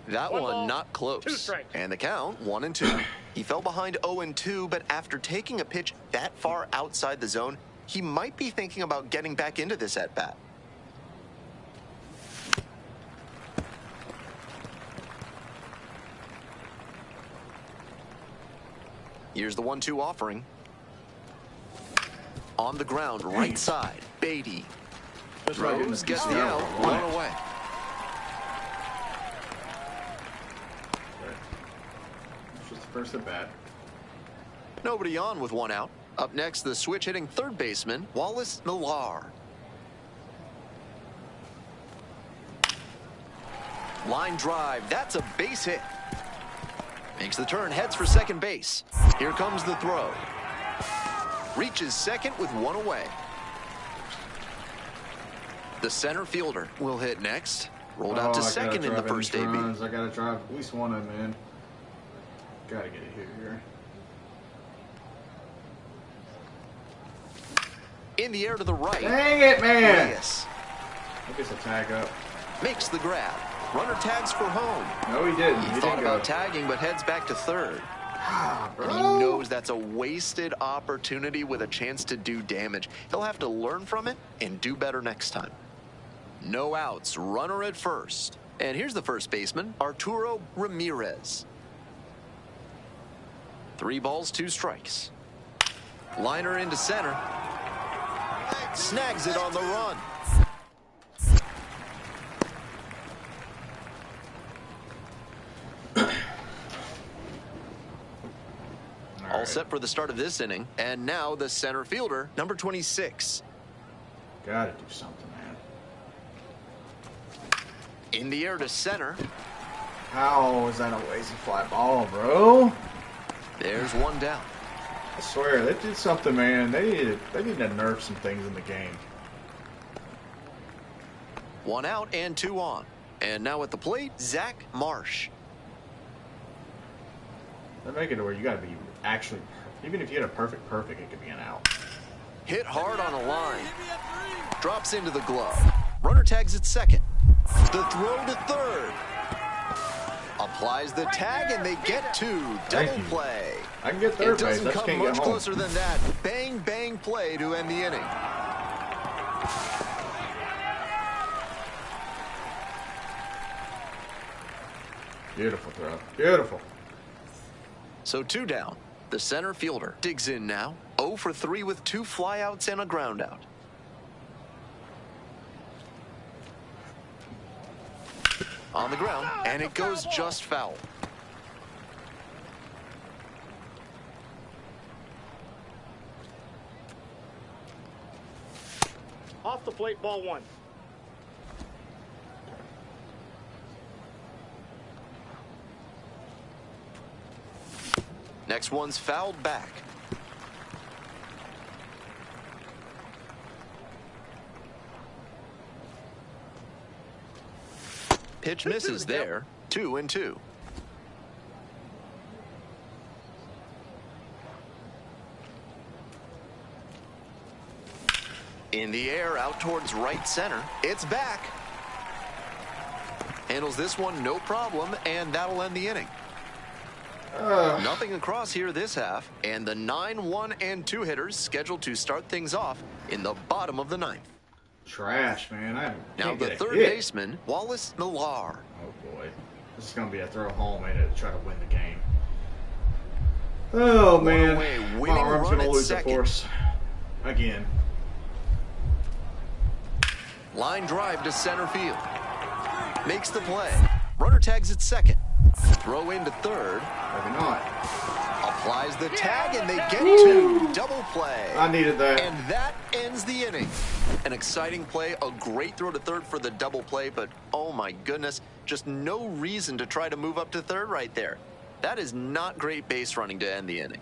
That one not close. And the count 1-2. He fell behind 0-2, but after taking a pitch that far outside the zone, he might be thinking about getting back into this at bat. Here's the 1-2 offering. On the ground, right side, Beatty. Rose gets the out, one away. First at bat. Nobody on with one out. Up next, the switch hitting third baseman, Wallace Millar. Line drive, that's a base hit. Makes the turn, heads for second base. Here comes the throw. Reaches second with one away. The center fielder will hit next. Rolled out to second in the first AB. I gotta drive at least one of them in. Gotta get a hit here. In the air to the right. Dang it, man! Reyes I guess a tag up. makes the grab. Runner tags for home. No, he didn't. He thought about tagging, but heads back to third. And he knows that's a wasted opportunity with a chance to do damage. He'll have to learn from it and do better next time. No outs. Runner at first. And here's the first baseman, Arturo Ramirez. 3 balls, 2 strikes. Liner into center. Snags it on the run. All set for the start of this inning. And now the center fielder, number 26. Gotta do something, man. In the air to center. How is that a lazy fly ball, bro? There's one down. I swear, they did something, man. They need to nerf some things in the game. 1 out and 2 on. And now at the plate, Zach Marsh. They make it to where you gotta be actually, even if you had a perfect, it could be an out. Hit hard on a line. Drops into the glove. Runner tags at second. The throw to third. Applies the tag and they get 2. Double play. I can get third base. It doesn't come much closer than that. Bang, bang play to end the inning. Beautiful throw. Beautiful. So 2 down. The center fielder digs in now. 0 for 3 with 2 flyouts and a ground out. On the ground, and it goes just foul. Off the plate, ball 1. Next one's fouled back. Pitch misses there. 2-2. In the air, out towards right center. It's back. Handles this one, no problem, and that'll end the inning. Nothing across here this half, and the 9, 1, and 2 hitters scheduled to start things off in the bottom of the 9th. Trash, man. Now the third baseman, Wallace Millar. Oh boy, this is gonna be a throw home to try to win the game. Oh man, my arm's gonna lose the force again. Line drive to center field. Makes the play. Runner tags at second. Throw into third. Maybe not. Applies the tag and they get 2. Double play. I needed that. And that ends the inning. An exciting play, a great throw to third for the double play, but oh my goodness, just no reason to try to move up to third right there. That is not great base running to end the inning.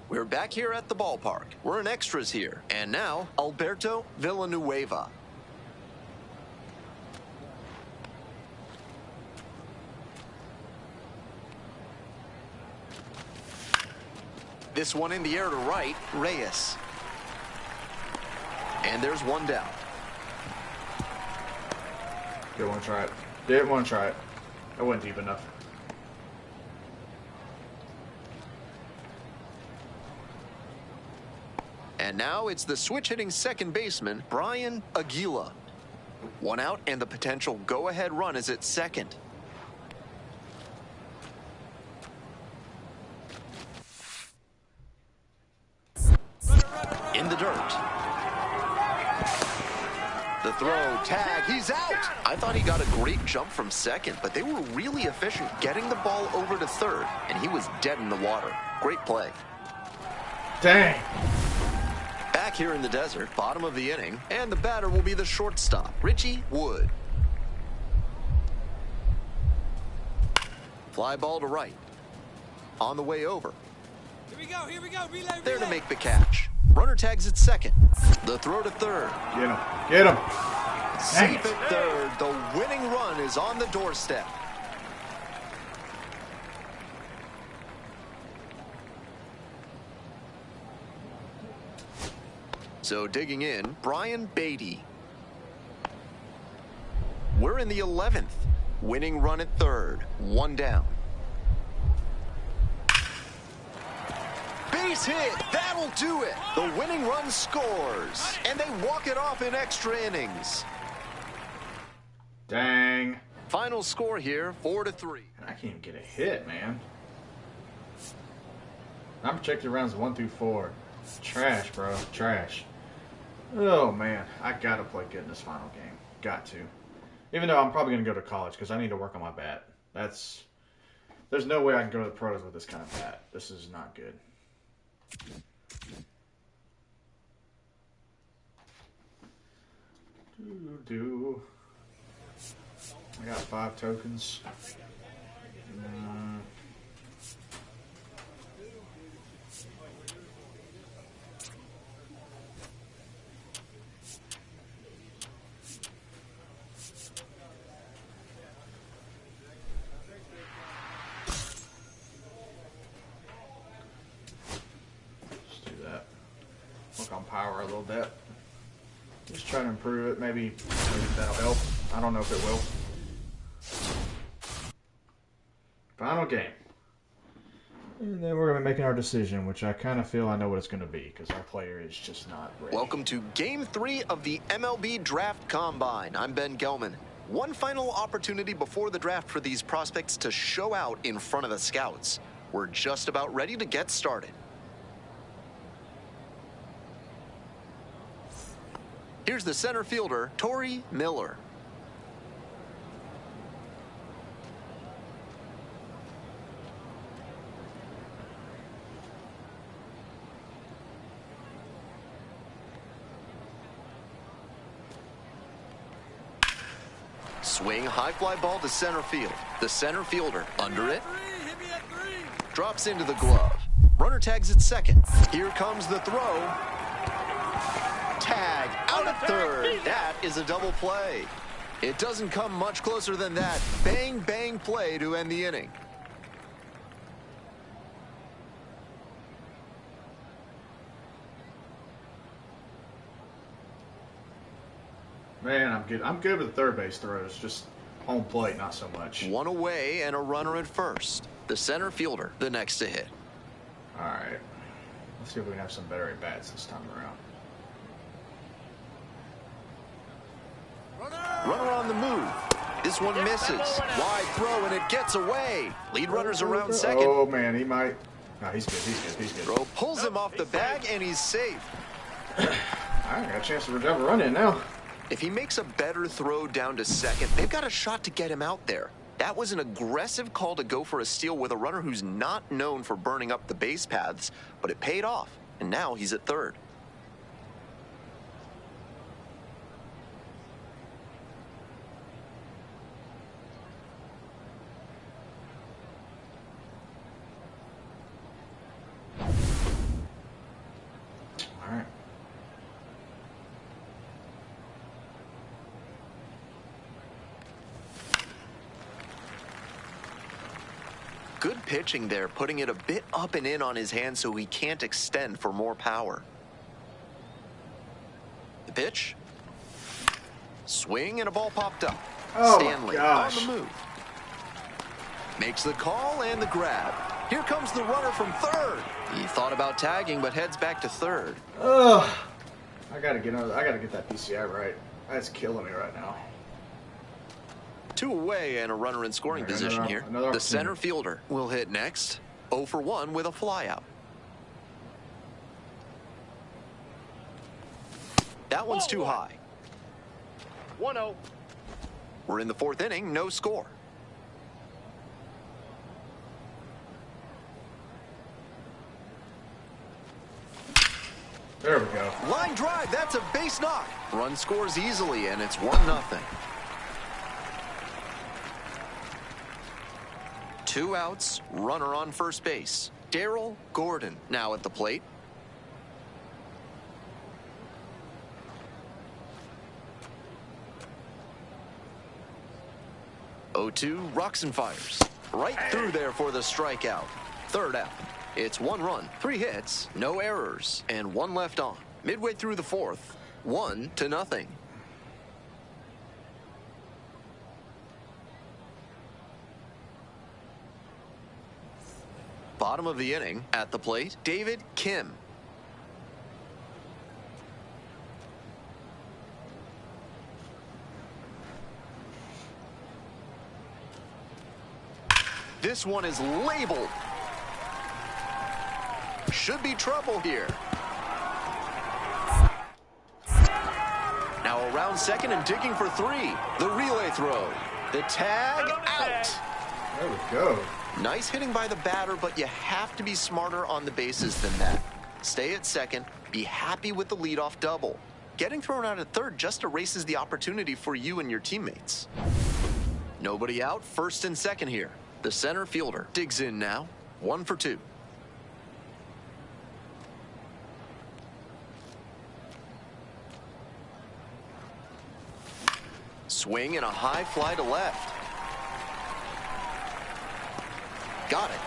We're back here at the ballpark. We're in extras here. And now, Alberto Villanueva. This one in the air to right, Reyes. And there's one down. Didn't want to try it. Didn't want to try it. That wasn't deep enough. And now it's the switch-hitting second baseman, Brian Aguila. One out, and the potential go-ahead run is at second. In the dirt. The throw, tag, he's out. I thought he got a great jump from second, but they were really efficient getting the ball over to third, and he was dead in the water. Great play. Dang. Back here in the desert, bottom of the inning, and the batter will be the shortstop, Richie Wood. Fly ball to right. On the way over. Here we go, relay. There to make the catch. Runner tags at second. The throw to third. Get him. Get him. Safe at third. The winning run is on the doorstep. So digging in, Brian Beatty. We're in the 11th. Winning run at third. One down. Base hit. That'll do it. The winning run scores. And they walk it off in extra innings. Dang. Final score here, 4-3. I can't even get a hit, man. I'm projected rounds 1 through 4. Trash, bro. Trash. Oh, man. I got to play good in this final game. Got to. Even though I'm probably going to go to college because I need to work on my bat. There's no way I can go to the pros with this kind of bat. This is not good. I got 5 tokens. On power a little bit. Just trying to improve it. Maybe that'll help. I don't know if it will. Final game. And then we're going to be making our decision, which I kind of feel I know what it's going to be because our player is just not ready. Welcome to Game 3 of the MLB Draft Combine. I'm Ben Gelman. One final opportunity before the draft for these prospects to show out in front of the scouts. We're just about ready to get started. Here's the center fielder, Tory Miller. Swing, high fly ball to center field. The center fielder under it. Drops into the glove. Runner tags at second. Here comes the throw. Tag out at third. That is a double play. It doesn't come much closer than that. Bang, bang play to end the inning. Man, I'm good with third base throws. Just home plate, not so much. One away and a runner at first. The center fielder, the next to hit. All right. Let's see if we can have some better at-bats this time around. Runner on the move. This one misses. Wide throw, and it gets away. Lead runner's around second. Oh, man, he might. No, he's good. He's good. Throw pulls him off the bag, and he's safe. All right, got a chance to drive a run in now. If he makes a better throw down to second, they've got a shot to get him out there. That was an aggressive call to go for a steal with a runner who's not known for burning up the base paths, but it paid off, and now he's at third. All right. Good pitching there, putting it a bit up and in on his hand so he can't extend for more power. The pitch. Swing and a ball popped up. Oh, Stanley on the move. Makes the call and the grab. Here comes the runner from third. He thought about tagging, but heads back to third. Ugh. I gotta get that PCI right. That's killing me right now. 2 away and a runner in scoring position here. The center fielder will hit next. 0 for 1 with a flyout. That one's too high. 1-0. We're in the 4th inning, no score. There we go. Line drive, that's a base knock. Run scores easily, and it's 1-0. 2 outs, runner on first base. Darryl Gordon now at the plate. Oh, 2 rocks and fires. Right through there for the strikeout. 3rd out. It's 1 run, 3 hits, no errors, and 1 left on. Midway through the 4th, 1-0. Bottom of the inning, at the plate, David Kim. This one is labeled. Should be trouble here. Now around second and digging for 3. The relay throw. The tag out. There we go. Nice hitting by the batter, but you have to be smarter on the bases than that. Stay at second. Be happy with the leadoff double. Getting thrown out at third just erases the opportunity for you and your teammates. Nobody out, first and second here. The center fielder digs in now. 1 for 2. Swing and a high fly to left. Got it.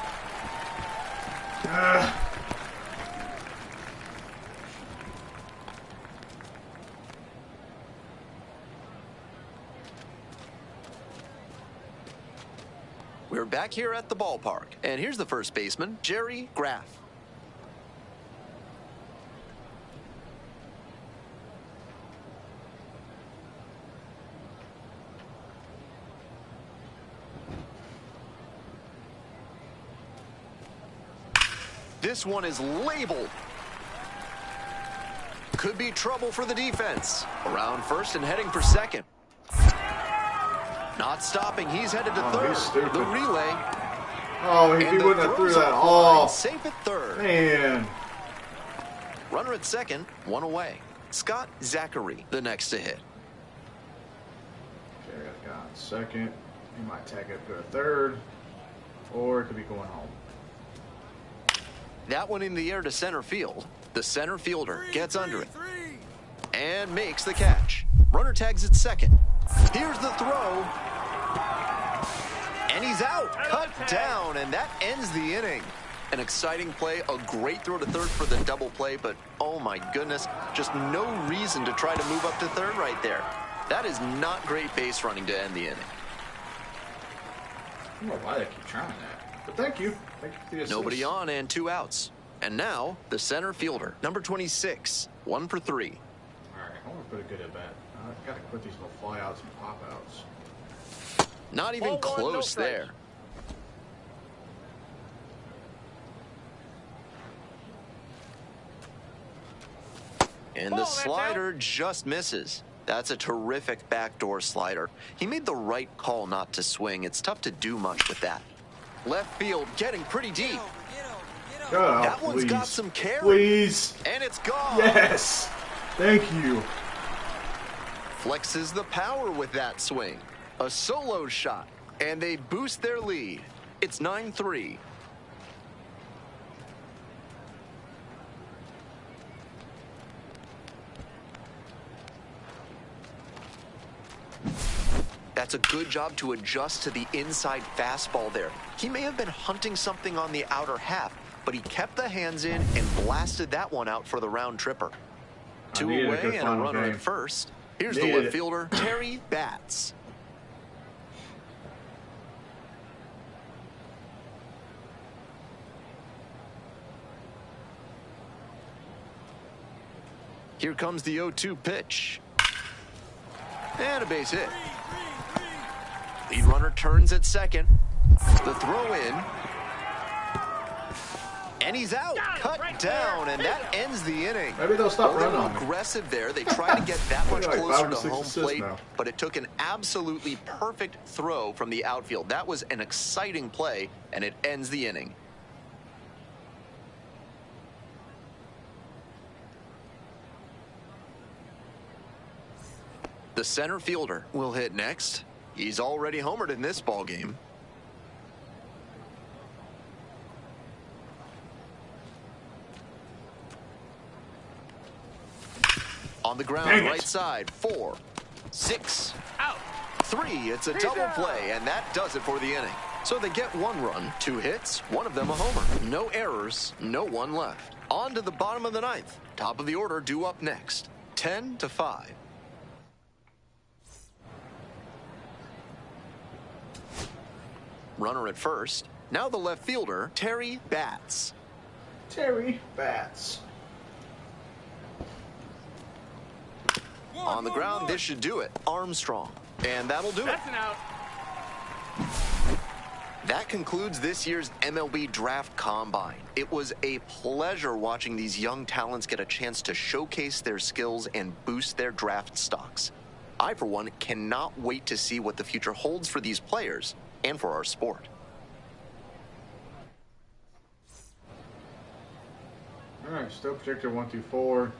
We're back here at the ballpark, and here's the first baseman, Jerry Graff. This one is labeled. Could be trouble for the defense. Around first and heading for second. Not stopping. He's headed to third. The relay. Oh, he wouldn't have threw that. Oh, safe at third. Man. Runner at second, 1 away. Scott Zachary, the next to hit. Okay, I got second. He might tag up to a third, or it could be going home. That one in the air to center field. The center fielder gets under it and makes the catch. Runner tags at second. Here's the throw. And he's out. Cut down, and that ends the inning. An exciting play, a great throw to third for the double play, but oh my goodness, just no reason to try to move up to third right there. That is not great base running to end the inning. I don't know why they keep trying that, but thank you. Thank you for the assist. Nobody on and 2 outs. And now, the center fielder, number 26, 1 for 3. All right, I want to put a good at bat. I got to quit these little flyouts and pop-outs. Not even close there. And the slider just misses. That's a terrific backdoor slider. He made the right call not to swing. It's tough to do much with that. Left field getting pretty deep. That one's got some carry. Please. And it's gone. Yes. Thank you. Flexes the power with that swing. A solo shot. And they boost their lead. It's 9-3. That's a good job to adjust to the inside fastball there. He may have been hunting something on the outer half, but he kept the hands in and blasted that one out for the round tripper. 2 away and a runner at first. Here's the left fielder, Terry Batts. Here comes the 0-2 pitch. And a base hit. Lead runner turns at second. The throw in. And he's out. Cut down, and that ends the inning. Maybe they'll stop running on me. Aggressive there. They tried to get that much closer to home plate, but it took an absolutely perfect throw from the outfield. That was an exciting play, and it ends the inning. The center fielder will hit next. He's already homered in this ball game. On the ground, right side, 4, 6, out, 3. It's a double play, and that does it for the inning. So they get 1 run, 2 hits, 1 of them a homer. No errors, no one left. On to the bottom of the 9th. Top of the order due up next. 10-5. Runner at first. Now the left fielder, Terry Batts. Terry Batts. On the ground, this should do it. Armstrong. And that'll do it. That's an out. That concludes this year's MLB Draft Combine. It was a pleasure watching these young talents get a chance to showcase their skills and boost their draft stocks. I, for one, cannot wait to see what the future holds for these players and for our sport. All right, still projected 1 through 4.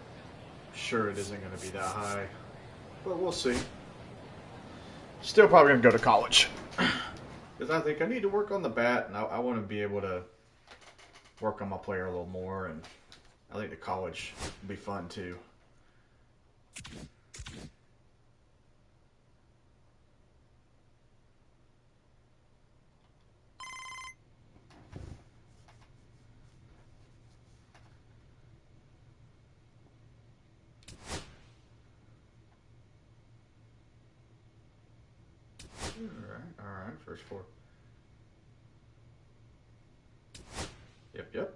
Sure, it isn't going to be that high, but we'll see. Still probably going to go to college because I think I need to work on the bat, and I want to be able to work on my player a little more, and I think the college will be fun too. All right, first 4. Yep.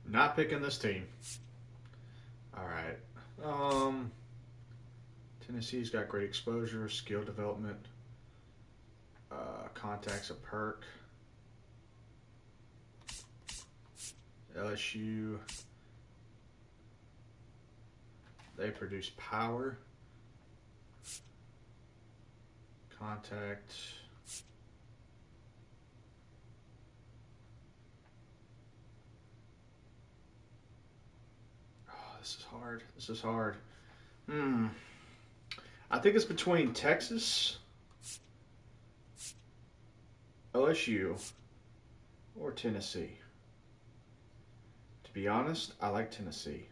Not picking this team. All right. Tennessee's got great exposure, skill development, contact's a perk. LSU, they produce power. Contact. This is hard. I think it's between Texas, LSU, or Tennessee. To be honest, I like Tennessee.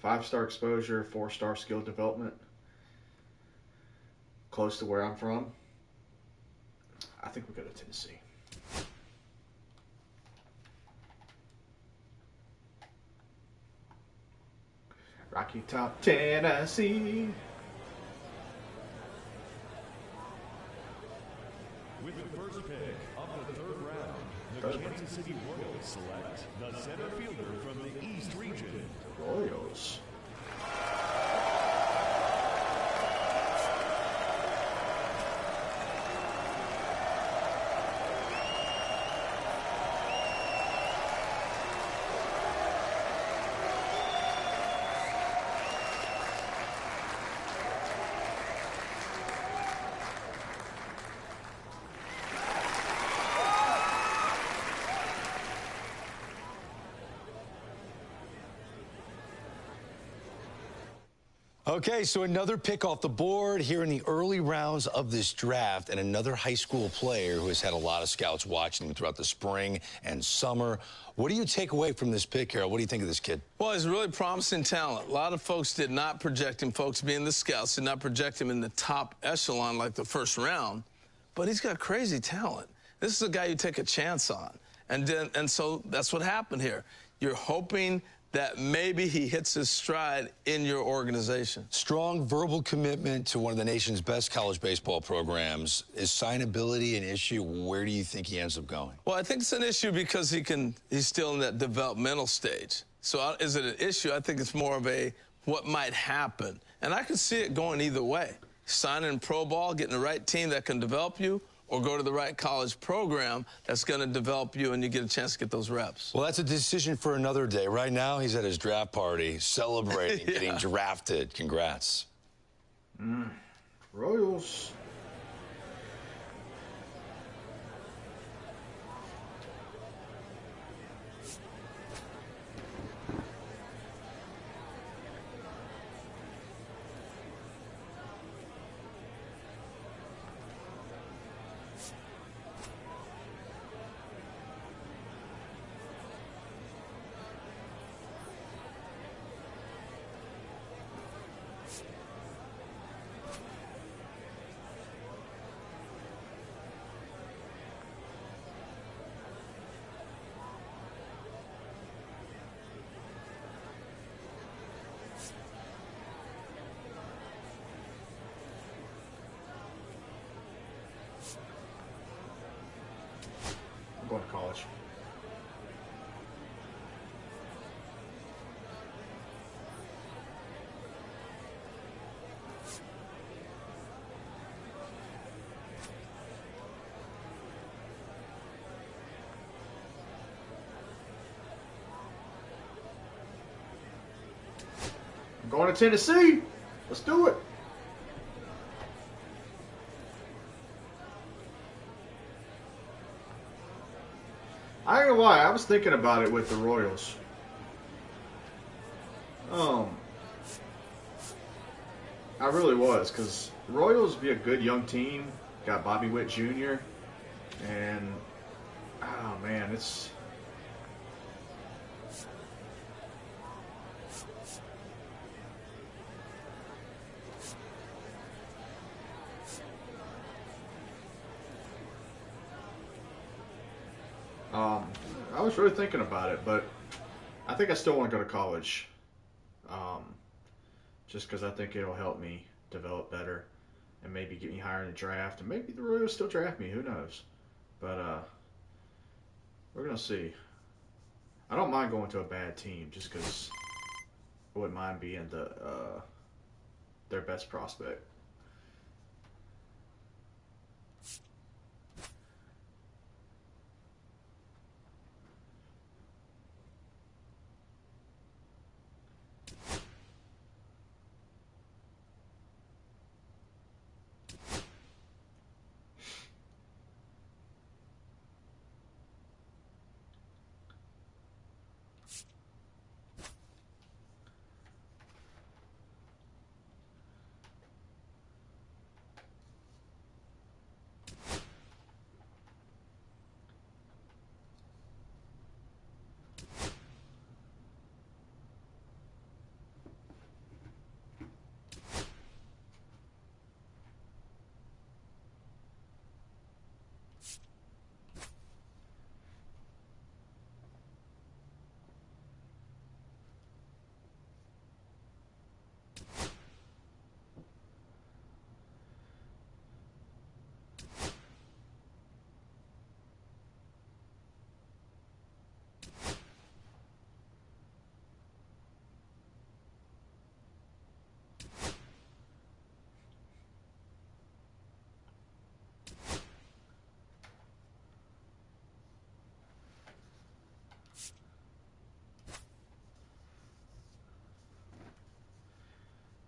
5-star exposure, 4-star skill development. Close to where I'm from. I think we go to Tennessee. Rocky Top, Tennessee. With the first pick of the 3rd round, the Kansas City Royals select the center fielder from the East region. Royals. Okay, so another pick off the board here in the early rounds of this draft, and another high school player who has had a lot of scouts watching him throughout the spring and summer. What do you take away from this pick, Harold? What do you think of this kid? Well, he's really promising talent. A lot of folks did not project him, folks being the scouts, did not project him in the top echelon like the first round, but he's got crazy talent. This is a guy you take a chance on. And so that's what happened here. You're hoping that maybe he hits his stride in your organization. Strong verbal commitment to one of the nation's best college baseball programs. Is signability an issue? Where do you think he ends up going? Well, I think it's an issue because he's still in that developmental stage. So is it an issue? I think it's more of a what might happen. And I can see it going either way. Signing in pro ball, getting the right team that can develop you, or go to the right college program that's going to develop you and you get a chance to get those reps. Well, that's a decision for another day. Right now, he's at his draft party celebrating getting drafted. Congrats. Royals. Going to college. I'm going to Tennessee. Let's do it. I ain't gonna lie, I was thinking about it with the Royals. I really was, because the Royals be a good young team. Got Bobby Witt Jr. And, oh man, it's... I was really thinking about it, but I think I still want to go to college. Just because I think it'll help me develop better and maybe get me higher in the draft. And maybe the Royals still draft me. Who knows? But we're going to see. I don't mind going to a bad team just because I wouldn't mind being their best prospect.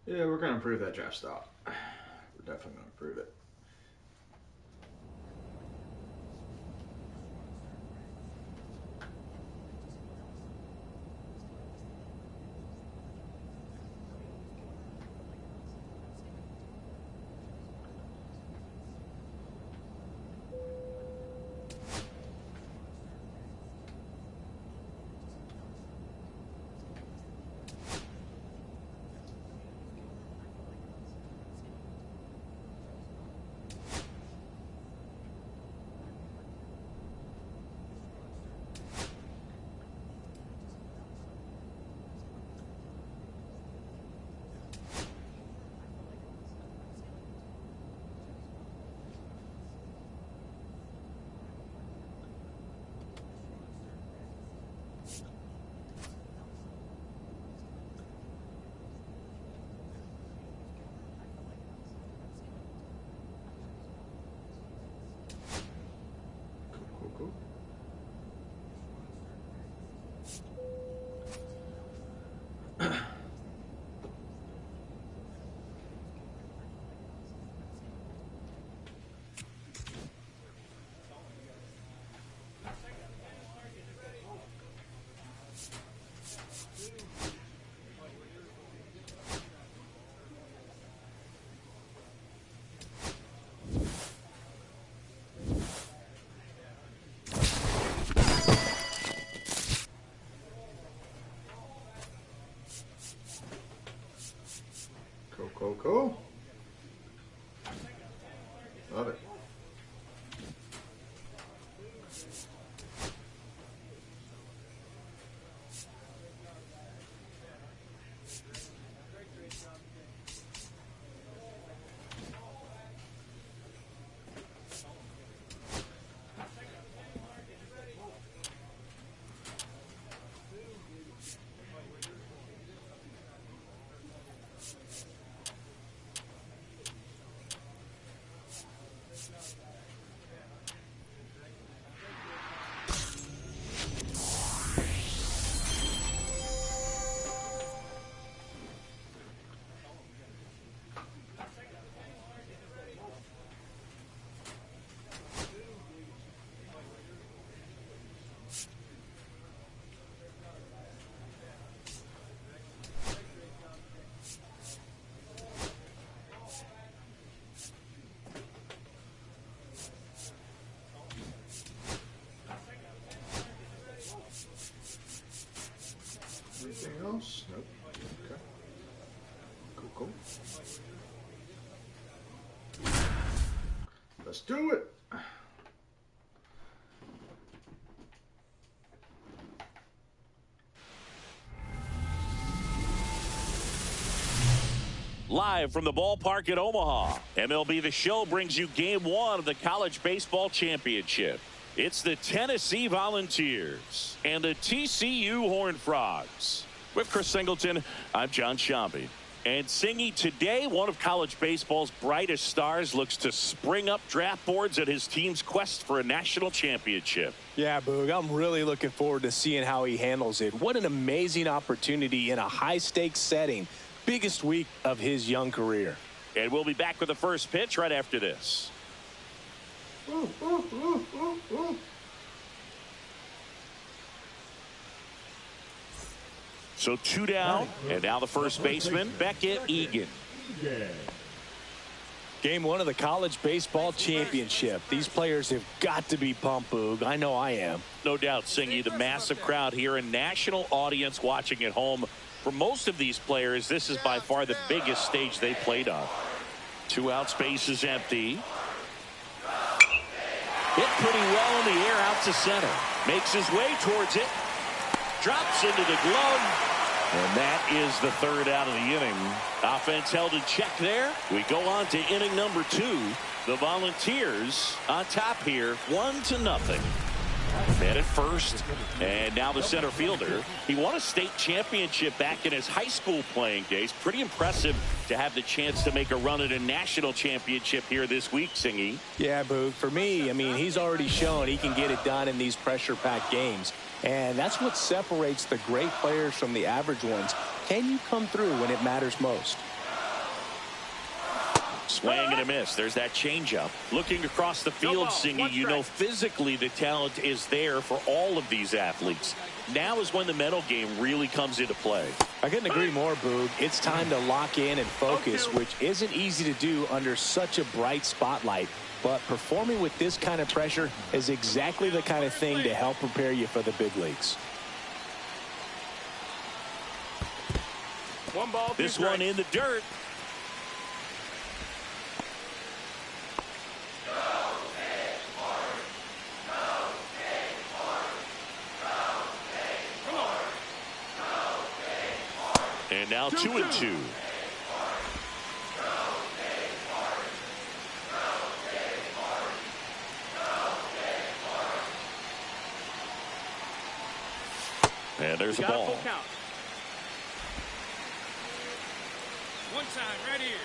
Yeah, we're going to improve that draft stock. We're definitely going to improve it. Cool. Love it. Anything else? Nope. Okay. Cool. Let's do it. Live from the ballpark at Omaha, MLB The Show brings you Game 1 of the College Baseball Championship. It's the Tennessee Volunteers and the TCU Horned Frogs. With Chris Singleton, I'm John Shambi. And Singy, today one of college baseball's brightest stars looks to spring up draft boards at his team's quest for a national championship. Yeah, Boog, I'm really looking forward to seeing how he handles it. What an amazing opportunity in a high-stakes setting. Biggest week of his young career. And we'll be back with the first pitch right after this. So 2 down, and now the first baseman, Beckett Egan. Game 1 of the College Baseball Championship. These players have got to be pumped, Boog. I know I am. No doubt, Singy, the massive crowd here, a national audience watching at home. For most of these players, this is by far the biggest stage they played on. 2 outs, base is empty. Hit pretty well in the air out to center. Makes his way towards it. Drops into the glove. And that is the 3rd out of the inning. Offense held in check there. We go on to inning number 2. The Volunteers on top here, 1-0. Man at first, and now the center fielder. He won a state championship back in his high school playing days. Pretty impressive to have the chance to make a run at a national championship here this week, Singy. Yeah, Boog. For me, I mean, he's already shown he can get it done in these pressure-packed games. And that's what separates the great players from the average ones. Can you come through when it matters most? Swing and a miss. There's that changeup. Looking across the field, Singy, you know physically the talent is there for all of these athletes. Now is when the mental game really comes into play. I couldn't agree more, Boog. It's time to lock in and focus, which isn't easy to do under such a bright spotlight. But performing with this kind of pressure is exactly the kind of thing to help prepare you for the big leagues. This one in the dirt. And now 2-2. And there's a ball. One time, right here.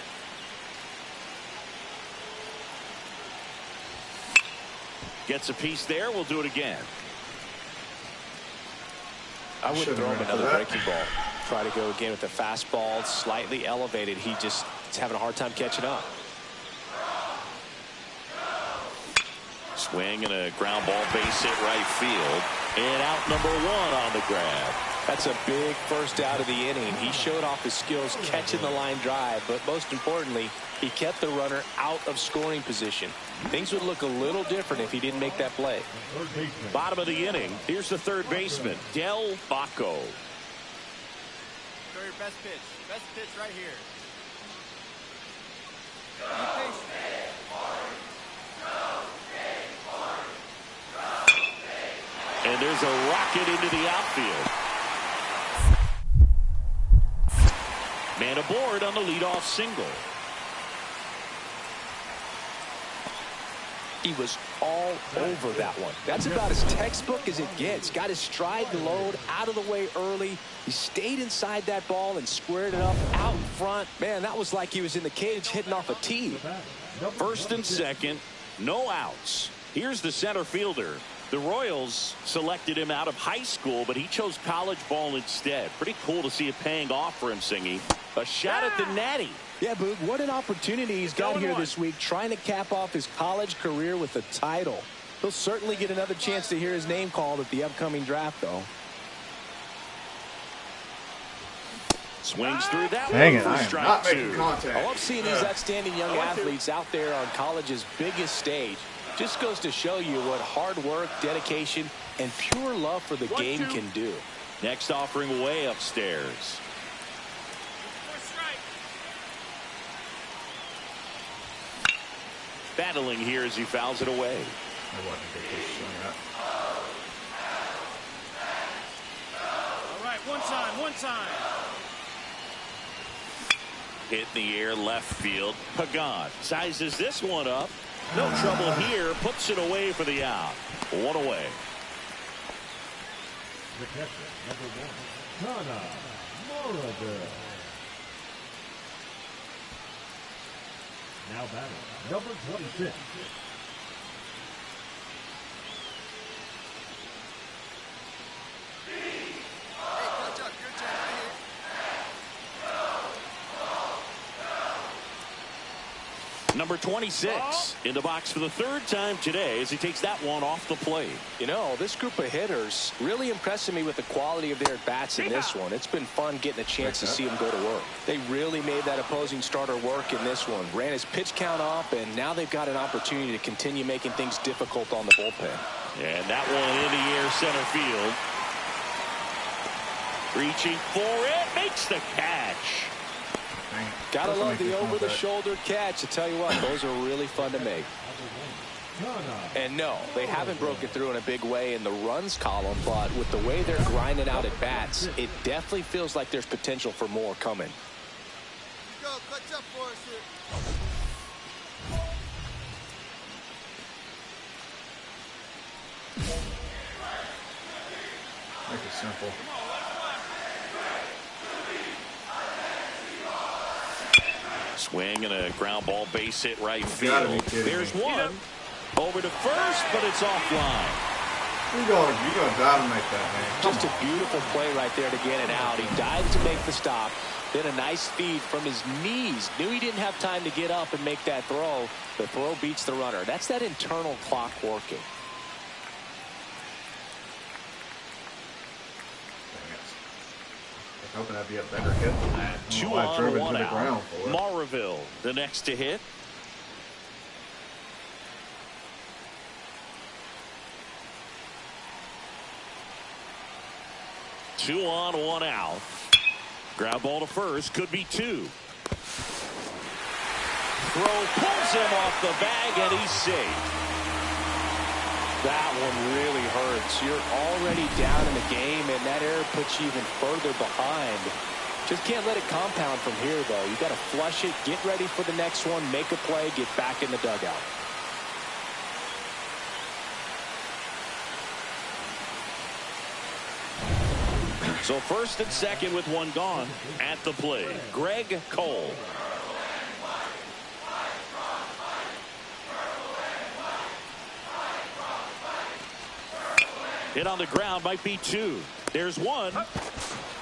Gets a piece there. We'll do it again. I would throw him another breaking ball. Try to go again with the fastball, slightly elevated. He just is having a hard time catching up. Swing and a ground ball, base hit right field. And out number 1 on the grab. That's a big first out of the inning. He showed off his skills catching the line drive, but most importantly, he kept the runner out of scoring position. Things would look a little different if he didn't make that play. Bottom of the inning. Here's the third baseman, Del Bacco. Throw your best pitch. Best pitch right here. And there's a rocket into the outfield. Man aboard on the leadoff single. He was all over that one. That's about as textbook as it gets. Got his stride and load out of the way early. He stayed inside that ball and squared it up out in front. Man, that was like he was in the cage hitting off a tee. First and second, no outs. Here's the center fielder. The Royals selected him out of high school, but he chose college ball instead. Pretty cool to see it paying off for him, Singy. A shot at the natty. Yeah, Boog, what an opportunity he's got here this week, trying to cap off his college career with a title. He'll certainly get another chance to hear his name called at the upcoming draft, though. Swings through that Dang one it, for I am strike not 2. making contact. I love seeing these outstanding young athletes out there on college's biggest stage. Just goes to show you what hard work, dedication, and pure love for the game can do. Next offering way upstairs. Battling here as he fouls it away. All right, one time. Hit in the air left field. Pagan sizes this one up. No trouble here. Puts it away for the out. One away. The catcher, number 1, Connor Moraville. Now batting, number 26. Number 26 in the box for the third time today as he takes that one off the plate. You know, this group of hitters really impressing me with the quality of their bats in this one. It's been fun getting a chance to see them go to work. They really made that opposing starter work in this one. Ran his pitch count up, and now they've got an opportunity to continue making things difficult on the bullpen. And that one in the air center field. Reaching for it. Makes the catch. Gotta love the over-the-shoulder catch. I tell you what, those are really fun to make. And no, they haven't broken through in a big way in the runs column, but with the way they're grinding out at bats, it definitely feels like there's potential for more coming. Go, clutch up for us here. Make it simple. Swing and a ground ball base hit right field. There's one. Over to first, but it's offline. You're going to dive and make that, man. Just a beautiful play right there to get it out. He dived to make the stop. Then a nice feed from his knees. Knew he didn't have time to get up and make that throw. The throw beats the runner. That's that internal clock working. Hoping that'd be a better hit than that. 2 on, 1 out. Moraville, the next to hit. Two on, 1 out. Ground ball to first, could be 2. Throw pulls him off the bag, and he's safe. That one really hurts. You're already down in the game, and that error puts you even further behind. Just can't let it compound from here, though. You got to flush it, get ready for the next one, make a play, get back in the dugout. So first and second with one gone at the plate. Greg Cole. Hit on the ground, might be 2. There's 1.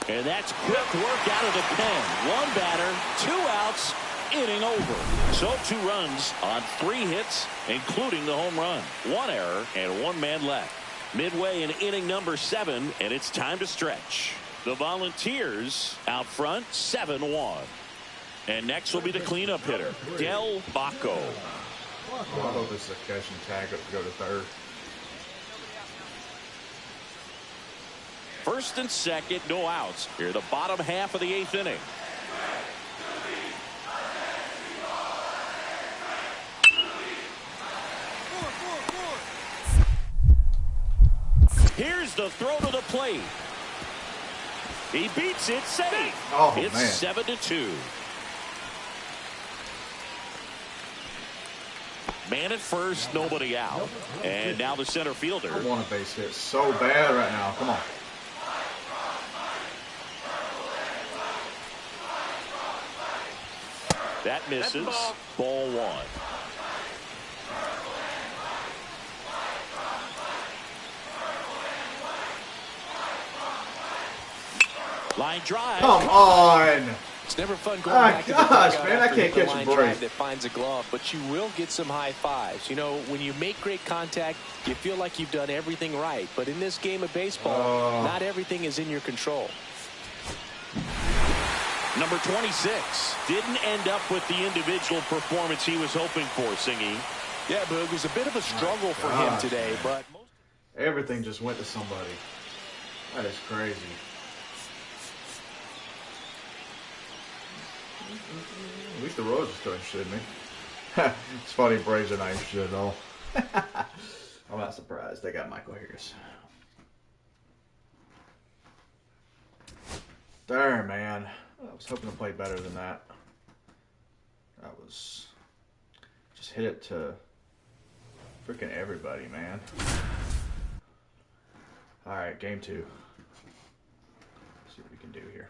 And that's quick work out of the pen. 1 batter, 2 outs, inning over. So 2 runs on 3 hits, including the home run. 1 error and 1 man left. Midway in inning number 7, and it's time to stretch. The Volunteers out front, 7-1. And next will be the cleanup hitter, Del Baco. I hope this is a catch and tag up to go to third. First and second, no outs. Here, the bottom half of the 8th inning. Here's the throw to the plate. He beats it safe. Oh, it's man. 7-2. Man at first, nobody out. And now the center fielder. I want a base hit so bad right now. Come on. That misses. Ball 1. Line drive. Come on. It's never fun going back to the dugout man, I after can't a hit catch a line break. drive that finds a glove, but you will get some high fives. You know, when you make great contact, you feel like you've done everything right. But in this game of baseball, not everything is in your control. Number 26 didn't end up with the individual performance he was hoping for, Singy. Yeah, Boog, it was a bit of a struggle for him today, but everything just went to somebody. That is crazy. At least the Royals are still interested in me. It's funny, Braves are not interested at all. I'm not surprised. They got Michael Harris. Darn, man. I was hoping to play better than that. I was just hit it to freaking everybody, man. All right, game 2. Let's see what we can do here.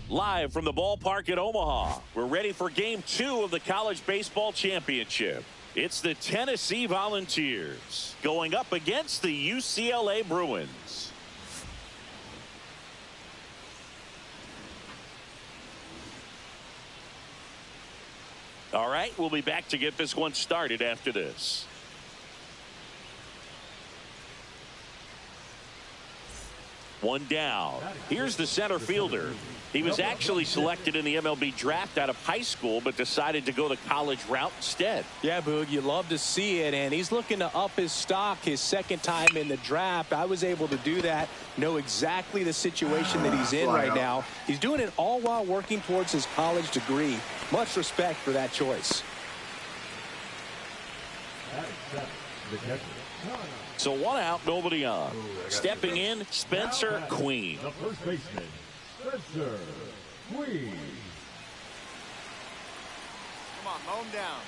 Live from the ballpark at Omaha, we're ready for Game 2 of the College Baseball Championship. It's the Tennessee Volunteers going up against the UCLA Bruins. All right, we'll be back to get this one started after this. One down. Here's the center fielder. He was actually selected in the MLB draft out of high school, but decided to go the college route instead. yeah, Boog, you love to see it, and he's looking to up his stock his second time in the draft. I was able to do that, know exactly the situation that he's in right now. He's doing it all while working towards his college degree. Much respect for that choice. So 1 out, nobody on. Stepping in, Spencer Queen. The first baseman, Spencer Queen. Come on, mow him down.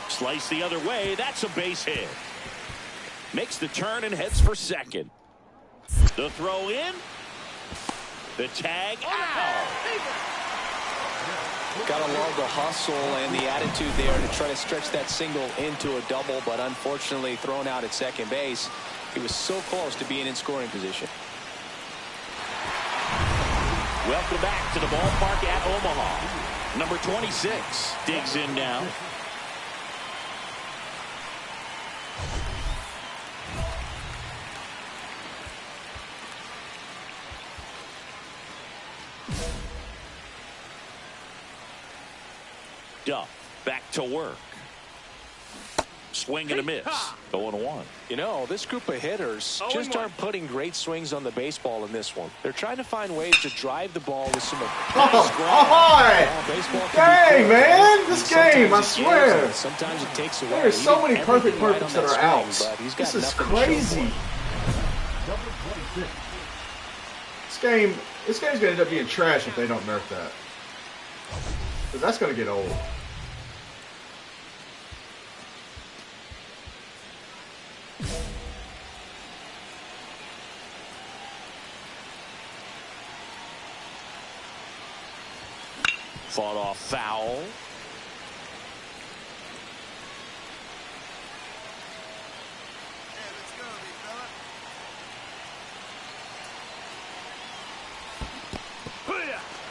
Slice the other way. That's a base hit. Makes the turn and heads for second. The throw in. The tag out. Gotta love the hustle and the attitude there to try to stretch that single into a double, but unfortunately thrown out at second base. He was so close to being in scoring position. Welcome back to the ballpark at Omaha. Number 26 digs in now. Duff back to work. Swing and a miss. 0-1. You know, this group of hitters just aren't putting great swings on the baseball in this one. They're trying to find ways to drive the ball with some Dang, man, this game, I swear. Sometimes it takes away. There's so many perfect perfects that are outs. This is crazy. This game's gonna end up being trash if they don't nerf that. Because that's gonna get old. Fought off foul.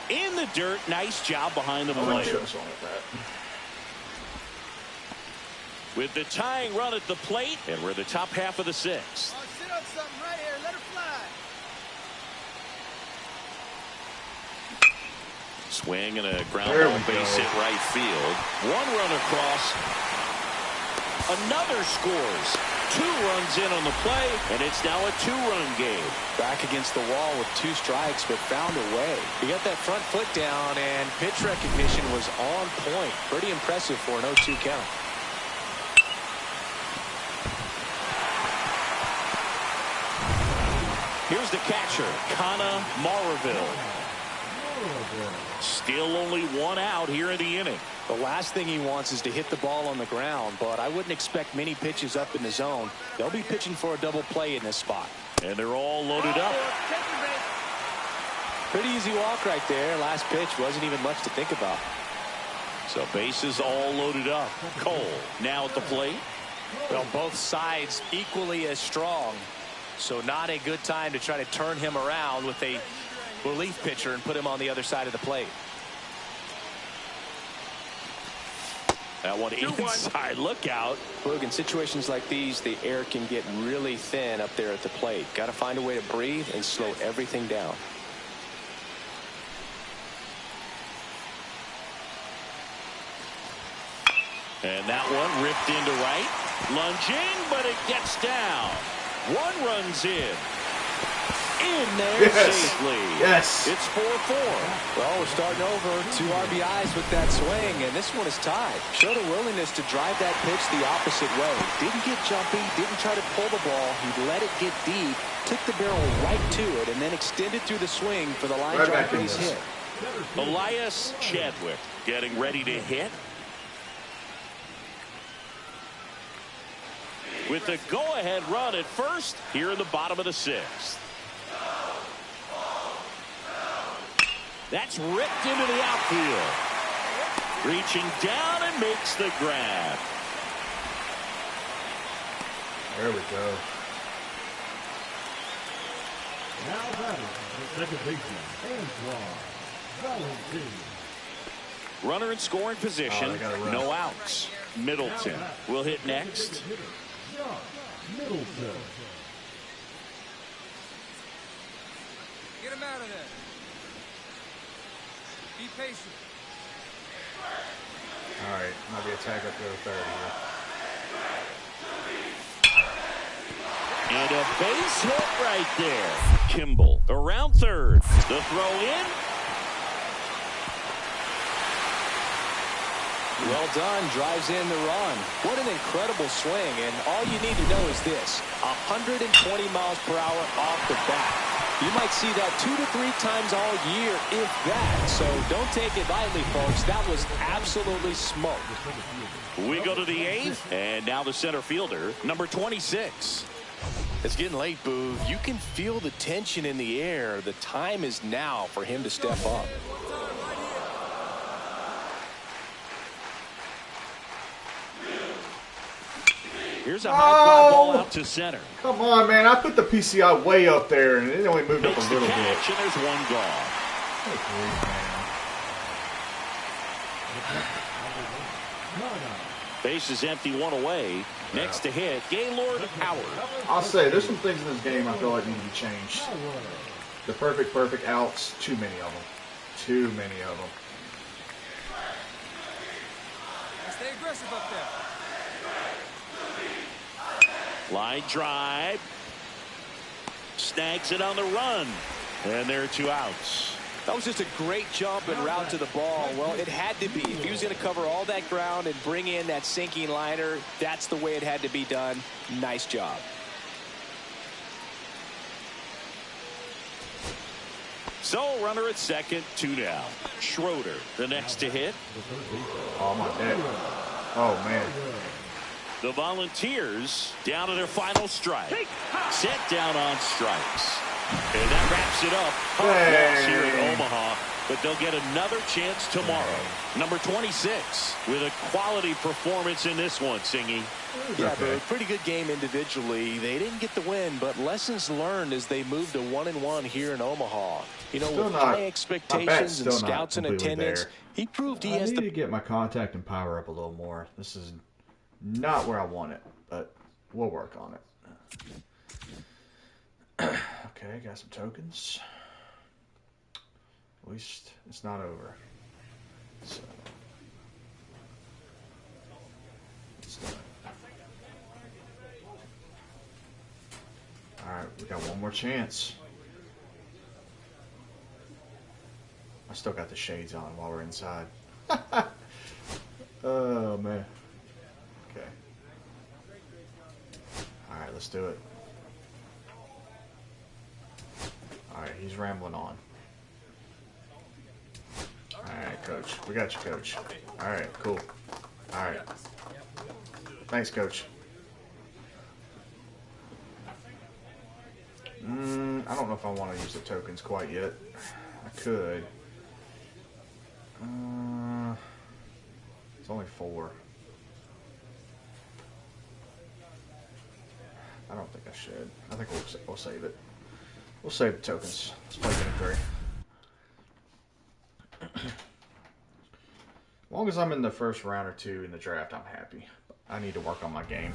In the dirt, nice job behind the plate. With the tying run at the plate, and we're the top half of the 6th. Oh, sit on something right here. Let her fly. Swing and a ground ball base hit right field. 1 run across. Another scores. 2 runs in on the play, and it's now a 2-run game. Back against the wall with 2 strikes, but found a way. He got that front foot down, and pitch recognition was on point. Pretty impressive for an 0-2 count. Here's the catcher, Connor Marville. Still only 1 out here in the inning. The last thing he wants is to hit the ball on the ground, but I wouldn't expect many pitches up in the zone. They'll be pitching for a double play in this spot. And they're all loaded up. Pretty easy walk right there. Last pitch wasn't even much to think about. So bases all loaded up. Cole now at the plate. Well, both sides equally as strong. So not a good time to try to turn him around with a relief pitcher and put him on the other side of the plate. That one inside. Look out. Look, in situations like these, the air can get really thin up there at the plate. Got to find a way to breathe and slow everything down. And that one ripped into right. Lunging, but it gets down. 1 runs in. In there safely. Yes. It's 4-4. Well, we're starting over. 2 RBIs with that swing, and this one is tied. Showed a willingness to drive that pitch the opposite way. Didn't get jumpy, didn't try to pull the ball. He let it get deep, took the barrel right to it, and then extended through the swing for the line drive base hit. Elias Chadwick getting ready to hit. With the go-ahead run at first here in the bottom of the 6th. That's ripped into the outfield. Reaching down and makes the grab. There we go. Now batting, the second baseman, Antoine Valentin. Runner in scoring position. Oh, no outs. Middleton will hit next. Middleton. Get him out of there. Be patient. All right, might be a tag up to the 3rd here. And a base hit right there. Kimball around 3rd. The throw in. Well done, drives in the run. What an incredible swing, and all you need to know is this: 120 miles per hour off the bat. You might see that 2 to 3 times all year, if that. So don't take it lightly, folks. That was absolutely smoke. We go to the 8th, and now the center fielder, number 26. It's getting late, Boog. You can feel the tension in the air. The time is now for him to step up. Here's a high fly ball out to center. Come on, man. I put the PCI way up there, and it only moved up a little bit. And there's 1 gone. Base is empty, 1 away. Next to hit, Gaylord Howard. I'll say, there's some things in this game I feel like need to be changed. The perfect outs, too many of them. Too many of them. Stay aggressive up there. Line drive. Snags it on the run. And there are 2 outs. That was just a great jump and route to the ball. Well, it had to be. If he was going to cover all that ground and bring in that sinking liner, that's the way it had to be done. Nice job. So, runner at second, 2 down. Schroeder, the next to hit. Oh, my neck. Oh, man. The Volunteers down to their final strike. Set down on strikes. And that wraps it up. Loss here in Omaha, but they'll get another chance tomorrow. Number 26 with a quality performance in this one, Singy. Yeah, but pretty good game individually. They didn't get the win, but lessons learned as they moved to 1-1 here in Omaha. You know, with high expectations and scouts in attendance, he proved he has I need to get my contact and power up a little more. This is not where I want it, but we'll work on it. Okay, got some tokens. At least it's not over. So it's done. We got one more chance. I still got the shades on while we're inside. Oh, man. Okay. All right, let's do it. All right, he's rambling on. All right, Coach. We got you, Coach. All right, cool. All right. Thanks, Coach. I don't know if I want to use the tokens quite yet. I could. It's only 4. I don't think I should. I think we'll save it. We'll save the tokens. Let's play game 3. As long as I'm in the first round or 2 in the draft, I'm happy. I need to work on my game.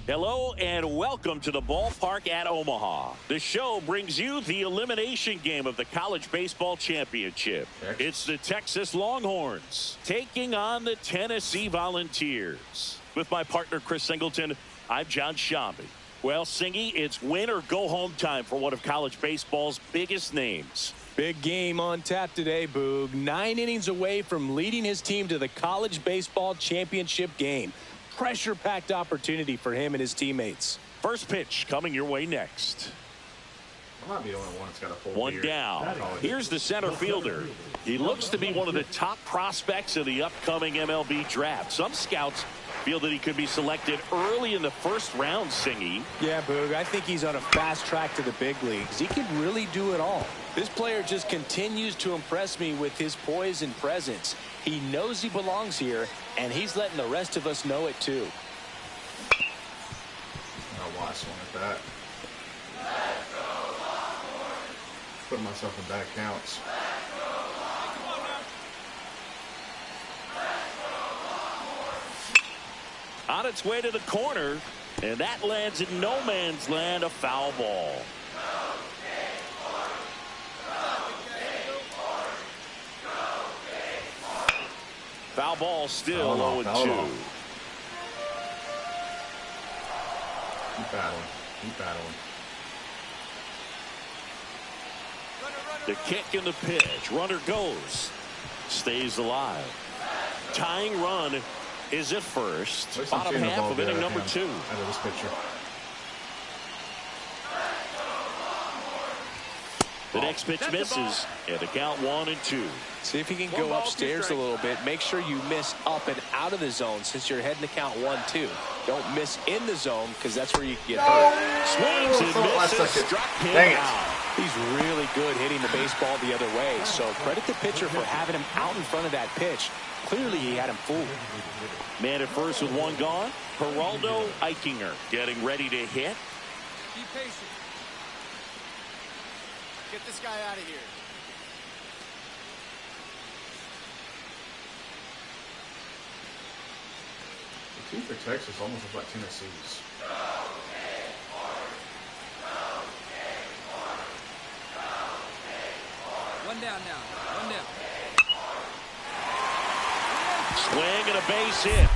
Hello and welcome to the ballpark at Omaha. The show brings you the elimination game of the College Baseball Championship. It's the Texas Longhorns taking on the Tennessee Volunteers. With my partner Chris Singleton, I'm John Shambi. Well, Singy, it's win or go home time for one of college baseball's biggest names. Big game on tap today, Boog. 9 innings away from leading his team to the College Baseball Championship game. Pressure-packed opportunity for him and his teammates. First pitch coming your way next. I might be the only one that's got a full One down. Here's the center fielder. He looks to be one of the top prospects of the upcoming MLB draft. Some scouts feel that he could be selected early in the first round, Singy. Yeah, Boog, I think he's on a fast track to the big leagues. He can really do it all. This player just continues to impress me with his poise and presence. He knows he belongs here, and he's letting the rest of us know it too. I'll watch one at that. Put myself in bad counts. On its way to the corner, and that lands in no man's land, a foul ball. Foul ball still 0-2. Keep battling. Keep battling. The kick and the pitch. Runner goes. Stays alive. Tying run is at first. Bottom half of inning number 2. Out of this picture. The next pitch misses, and the count 1-2. See if he can go upstairs a little bit. Make sure you miss up and out of the zone since you're heading to count 1-2. Don't miss in the zone because that's where you can get hurt. Swings and misses. Struck him out. He's really good hitting the baseball the other way. So credit the pitcher for having him out in front of that pitch. Clearly he had him fooled. Man at first with one gone. Geraldo Eichinger getting ready to hit. Be patient. Get this guy out of here. The team for Texas almost looks like Tennessee's. One down now. One down. Swing and a base hit.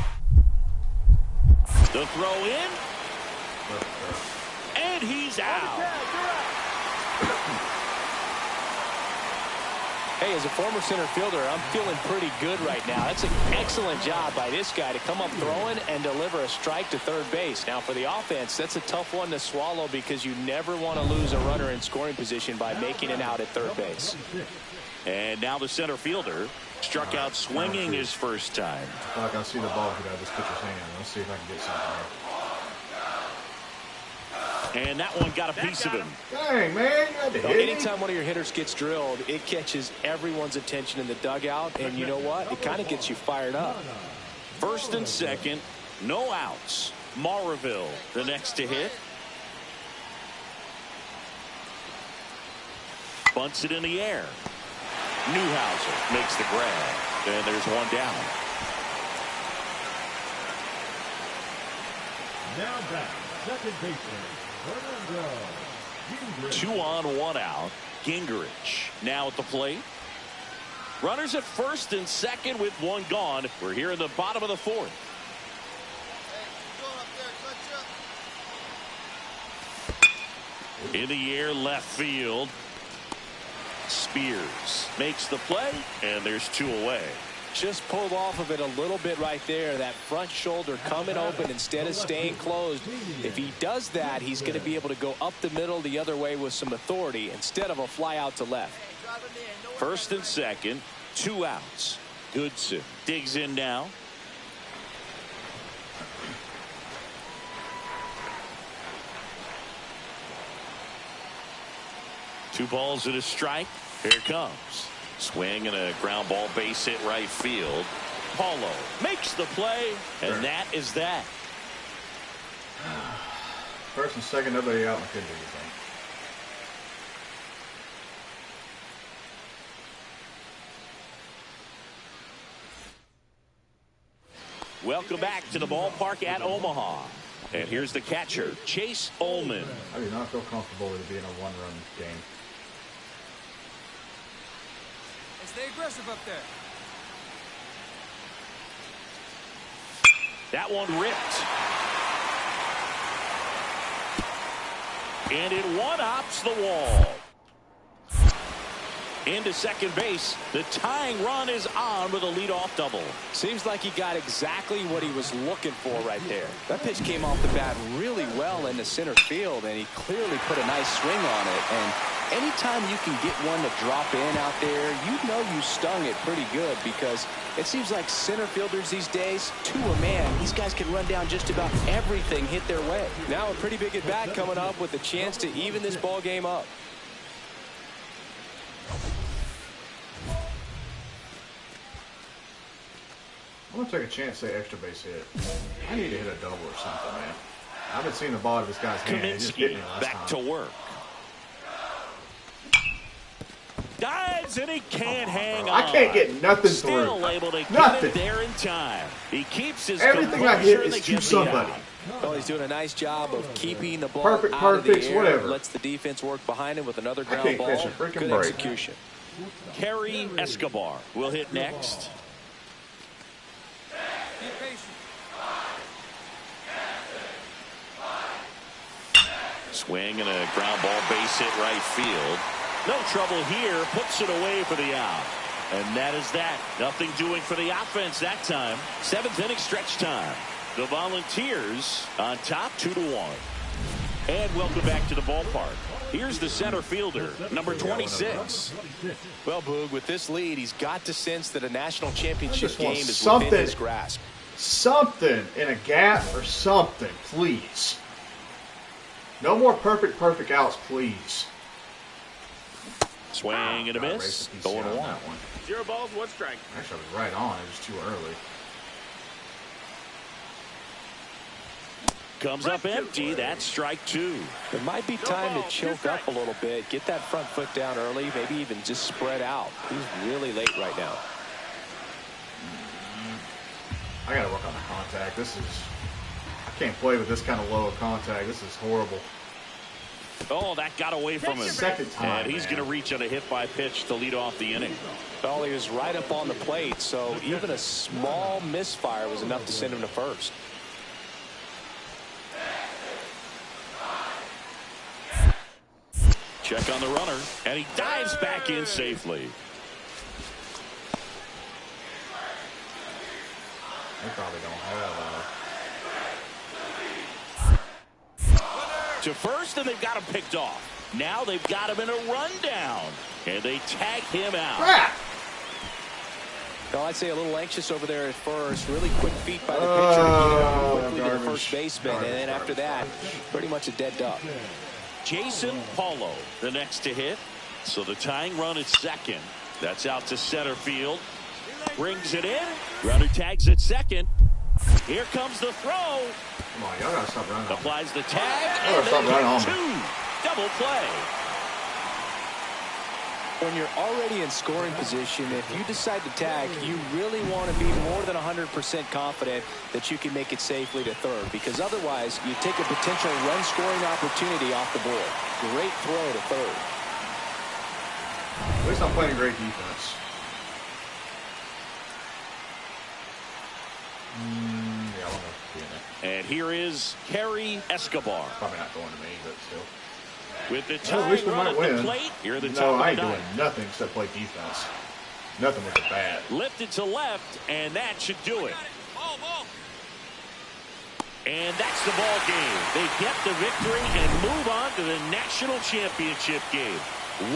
The throw in. And he's out. Hey, as a former center fielder, I'm feeling pretty good right now. That's an excellent job by this guy to come up throwing and deliver a strike to third base. Now, for the offense, that's a tough one to swallow because you never want to lose a runner in scoring position by making it out at third base. And now the center fielder struck out swinging his first time. I feel like I see the ball get out of this pitcher's hand. Let's see if I can get something there. And that one got a piece of him. Dang, man, you had to hit me. Anytime one of your hitters gets drilled, it catches everyone's attention in the dugout, and you know what? It kind of gets you fired up. First and second, no outs. Maraville, the next to hit. Bunts it in the air. Newhouser makes the grab. And there's one down. Now back, second baseman, Fernando Gingrich. 2 on, 1 out. Gingrich now at the plate. Runners at first and second with 1 gone. We're here in the bottom of the 4th. In the air, left field. Spears makes the play, and there's 2 away. Just pulled off of it a little bit right there. That front shoulder coming open instead of staying closed. If he does that, he's going to be able to go up the middle the other way with some authority instead of a fly out to left. First and second, 2 outs. Goodson digs in now. Two balls and a strike. Here it comes. Swing and a ground ball, base hit right field. Paulo makes the play, and that is that. First and second, nobody out, and couldn't do anything. Welcome back to the ballpark at Omaha. And here's the catcher, Chase Ullman. I do not feel comfortable with it being a one-run game. Stay aggressive up there. That one ripped. And it one-hops the wall. Into second base. The tying run is on with a leadoff double. Seems like he got exactly what he was looking for right there. That pitch came off the bat really well into center field, and he clearly put a nice swing on it. And anytime you can get one to drop in out there, you know you stung it pretty good, because it seems like center fielders these days, to a man, these guys can run down just about everything hit their way. Now a pretty big at bat coming up with a chance to even this ball game up. I'm going to take a chance to say extra base hit. I need to hit a double or something, man. I've been seeing the ball of this guy's hand. He just hit me last back time. to work. Dives and he can't hang on. I can't get nothing Still through. able to get Nothing. it there in time. He keeps his Everything I hit composure, is to somebody. Well, he's doing a nice job of keeping the ball Perfect, out of the perfect, air. whatever. Lets the defense work behind him with another I ground can't ball. catch a freaking Good break. execution. Kerry Escobar will hit next. Be patient. Swing and a ground ball, base hit right field. No trouble here. Puts it away for the out. And that is that. Nothing doing for the offense that time. 7th inning stretch time. The Volunteers on top 2-1. And welcome back to the ballpark. Here's the center fielder, number 26. Well, Boog, with this lead, he's got to sense that a national championship game is something, within his grasp. Something in a gap or something, please. No more perfect outs, please. Swing and a miss. Going on one. that one. 0 balls, 1 strike. Actually, I was right on. It was too early. Comes up empty. That's strike 2. It might be time to choke up a little bit. Get that front foot down early. Maybe even just spread out. He's really late right now. I got to work on the contact. I can't play with this kind of low of contact. This is horrible. Oh, that got away from him. Second time, and he's going to reach on a hit by pitch to lead off the inning. Well, he was right up on the plate, so even a small misfire was enough to send him to first. Check on the runner, and he dives back in safely. They probably don't have To first, and they've got him picked off. Now they've got him in a rundown, and they tag him out. Well, I'd say a little anxious over there at first. Really quick feet by the pitcher to get him quickly to the first baseman, and then after that, pretty much a dead duck. Jason Paulo, the next to hit. So the tying run is second. That's out to center field. Brings it in. Runner tags at second. Here comes the throw. Come on, y'all gotta stop running. Applies the tag. Y'all gotta stop running on me. 2. Double play. When you're already in scoring position, if you decide to tag, you really want to be more than 100% confident that you can make it safely to third, because otherwise you take a potential run-scoring opportunity off the board. Great throw to third. At least I'm playing great defense. Yeah, I want to be in it. And here is Kerry Escobar. Probably not going to me, but still. With the At least we run might at win. the plate, here at the No, top I of ain't the doing ninth. nothing except play defense. Nothing with the bat. Lifted to left, and that should do it. And that's the ball game. They get the victory and move on to the national championship game.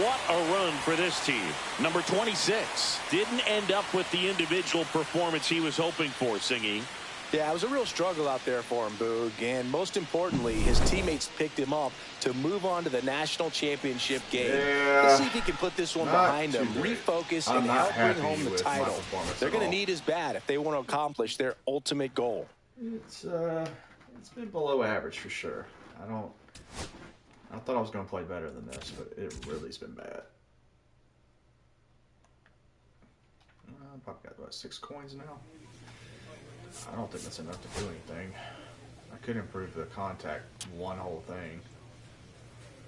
What a run for this team. Number 26 didn't end up with the individual performance he was hoping for, Singy. Yeah, it was a real struggle out there for him, Boog. And most importantly, his teammates picked him up to move on to the national championship game. Yeah, let's see if he can put this one behind him, great. refocus, I'm and not help bring happy home the with my title. performance They're at going to all. need his bat if they want to accomplish their ultimate goal. It's been below average for sure. I thought I was going to play better than this, but it really's been bad. I've probably got, what, 6 coins now? I don't think that's enough to do anything. I could improve the contact one whole thing.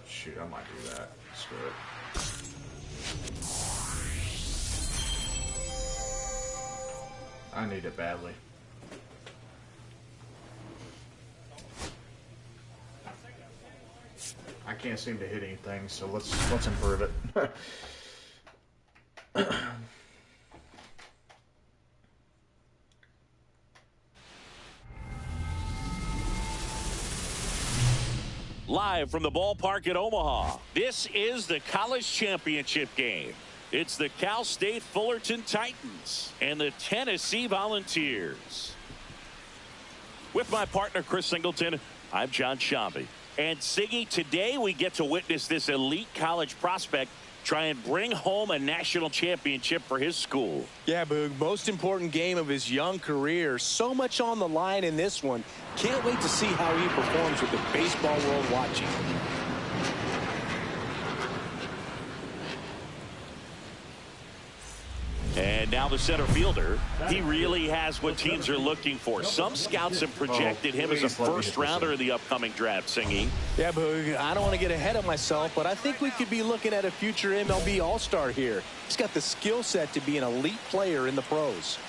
Shoot, I might do that. Screw it. I need it badly. I can't seem to hit anything, so let's improve it. Live from the ballpark at Omaha, this is the college championship game. It's the Cal State Fullerton Titans and the Tennessee Volunteers. With my partner, Chris Singleton, I'm John Shambi. And Siggy, today we get to witness this elite college prospect try and bring home a national championship for his school. Yeah, Boog, most important game of his young career. So much on the line in this one. Can't wait to see how he performs with the baseball world watching. And now the center fielder, he really has what teams are looking for. Some scouts have projected him as a first rounder in the upcoming draft, Singy. Yeah, Boog, I don't want to get ahead of myself, but I think we could be looking at a future MLB All-Star here. He's got the skill set to be an elite player in the pros.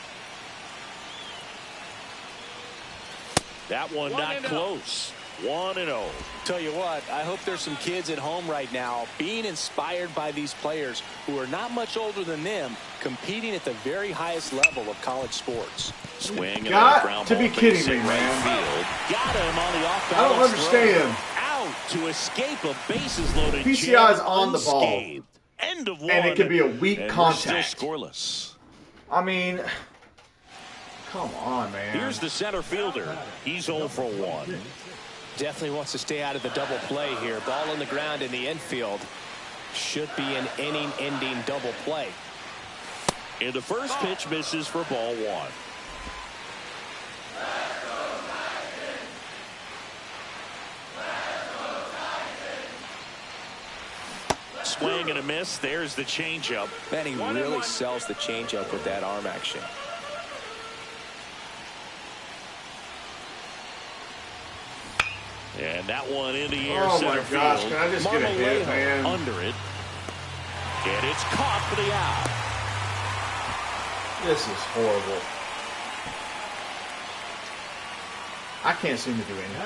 That one not close. 1-0. Tell you what, I hope there's some kids at home right now being inspired by these players who are not much older than them, competing at the very highest level of college sports. Swing. Got to be kidding me, man. Got him on the off-balance I don't understand. Out to escape a bases-loaded PCI is on the ball. unscathed. End of one. And it could be a weak and contact. We're still scoreless. I mean, come on, man. Here's the center fielder. He's 0 for 1. Definitely wants to stay out of the double play here. Ball on the ground in the infield. Should be an inning-ending double play. And the first pitch misses for ball 1. Swing and a miss. There's the changeup. Man, he really sells the changeup with that arm action. And that one in the air, Oh center my gosh, field. can I just get a hit, man? Under it. And it's caught for the out. This is horrible. I can't seem to do anything.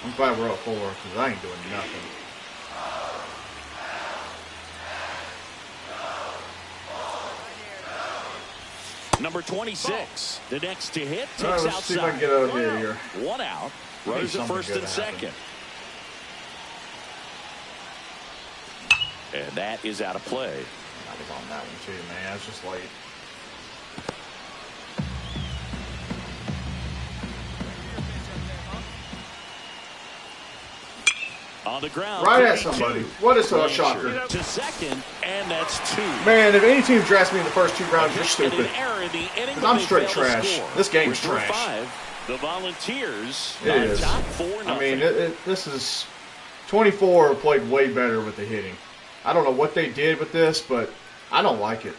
I'm glad we're up 4 because I ain't doing nothing. Number 26, the next to hit, takes All right, let's outside. see if I can get out of here. 1 out. Runners at first and second. And that is out of play. I was on that one too, man. I was just late. On the ground. Right at 32. somebody. What is a shocker. To second, and that's 2. Man, if any team drafts me in the first 2 rounds, you're And stupid. an error in the inning, Because but I'm they straight fail to trash. score. This game's With trash. 5, the Volunteers It on is. top 4-0. I mean, this is 24 played way better with the hitting. I don't know what they did with this, but I don't like it.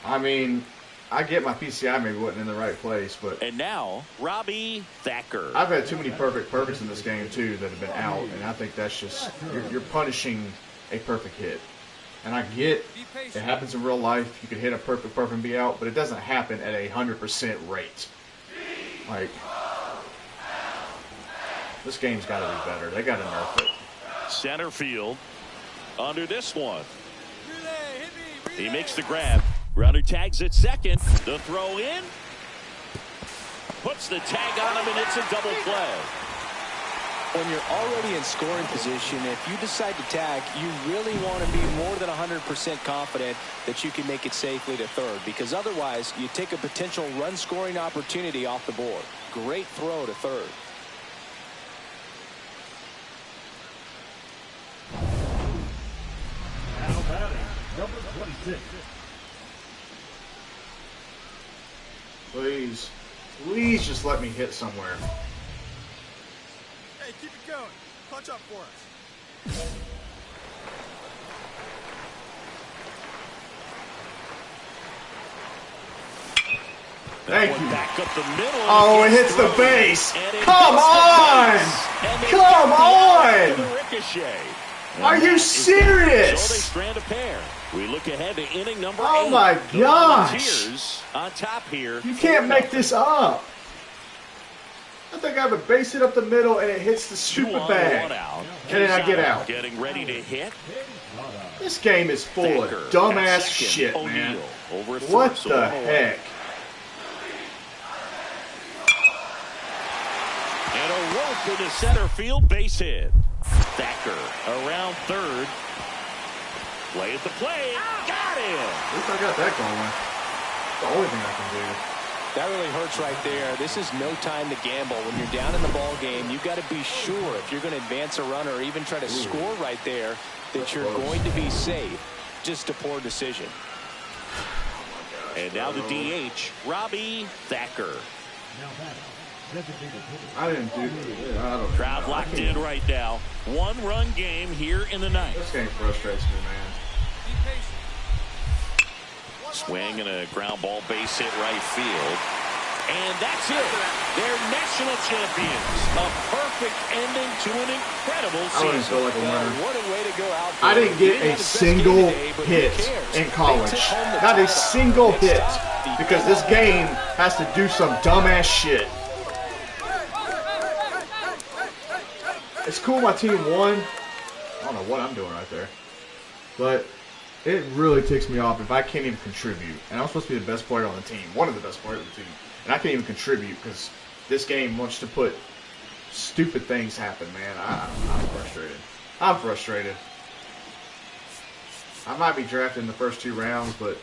I mean, I get my PCI maybe wasn't in the right place, but And now, Robbie Thacker. I've had too many perfects in this game too that have been out, and I think that's just you're punishing a perfect hit. And I get it happens in real life. You can hit a perfect and be out, but it doesn't happen at 100% rate. Like This game's got to be better. They got to nerf it. Center field under this one. He makes the grab. Runner tags at second. The throw in. Puts the tag on him, and it's a double play. When you're already in scoring position, if you decide to tag, you really want to be more than 100% confident that you can make it safely to third, because otherwise you take a potential run-scoring opportunity off the board. Great throw to third. Now batting, number 26. Please just let me hit somewhere. Hey, keep it going. Punch up for us. Thank you. Back up the middle. Oh, it hits the base. Come on! Come on! Ricochet. Are you serious? So they strand a pair. We look ahead to inning number 8. Oh my gosh! Volunteers on top here. You can't make this up. I think I have a base hit up the middle and it hits the stupid bag. And then I get out. Getting ready to hit. This game is full of dumbass shit, man. What the heck? And a rope into center field, base hit. Thacker around third. Play at the plate. Got him. At least I got that going. The only thing I can do. That really hurts right there. This is no time to gamble. When you're down in the ball game, you've got to be sure if you're going to advance a runner or even try to score right there that you're going to be safe. Just a poor decision. And now the DH, Robbie Thacker. I didn't do that. I don't know. Crowd locked in right now. 1-run game here in the ninth. This game frustrates me, man. Swing and a ground ball base hit right field. And that's it. They're national champions. A perfect ending to an incredible season. I wouldn't feel like a winner. What a way to go out. I didn't get a single hit in college. Not a single hit. Because this game has to do some dumbass shit. It's cool my team won. I don't know what I'm doing right there. But it really ticks me off if I can't even contribute. And I'm supposed to be the best player on the team. One of the best players on the team. And I can't even contribute because this game wants to put stupid things happen, man. I'm frustrated. I'm frustrated. I might be drafted in the first 2 rounds, but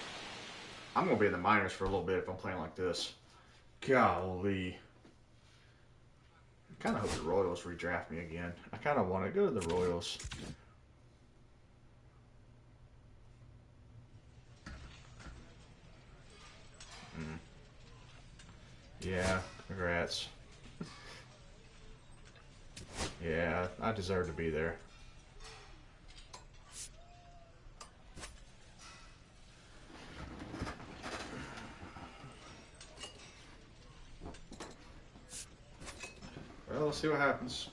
I'm going to be in the minors for a little bit if I'm playing like this. Golly. I kind of hope the Royals redraft me again. I kind of want to go to the Royals. Yeah, congrats. Yeah, I deserve to be there. Well, let's see what happens.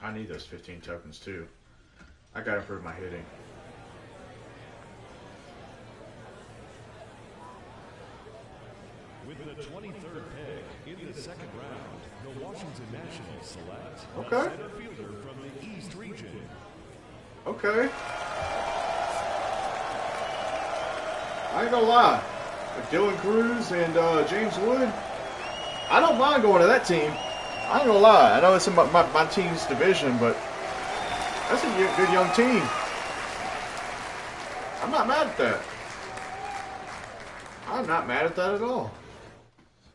I need those 15 tokens too. I gotta improve my hitting. With the 23rd pick in the second round, the Washington Nationals select Okay. the center fielder from the East region. Okay. I ain't gonna lie. With Dylan Cruz and James Wood, I don't mind going to that team. I ain't gonna lie. I know it's in my team's division, but that's a good young team. I'm not mad at that. I'm not mad at that at all.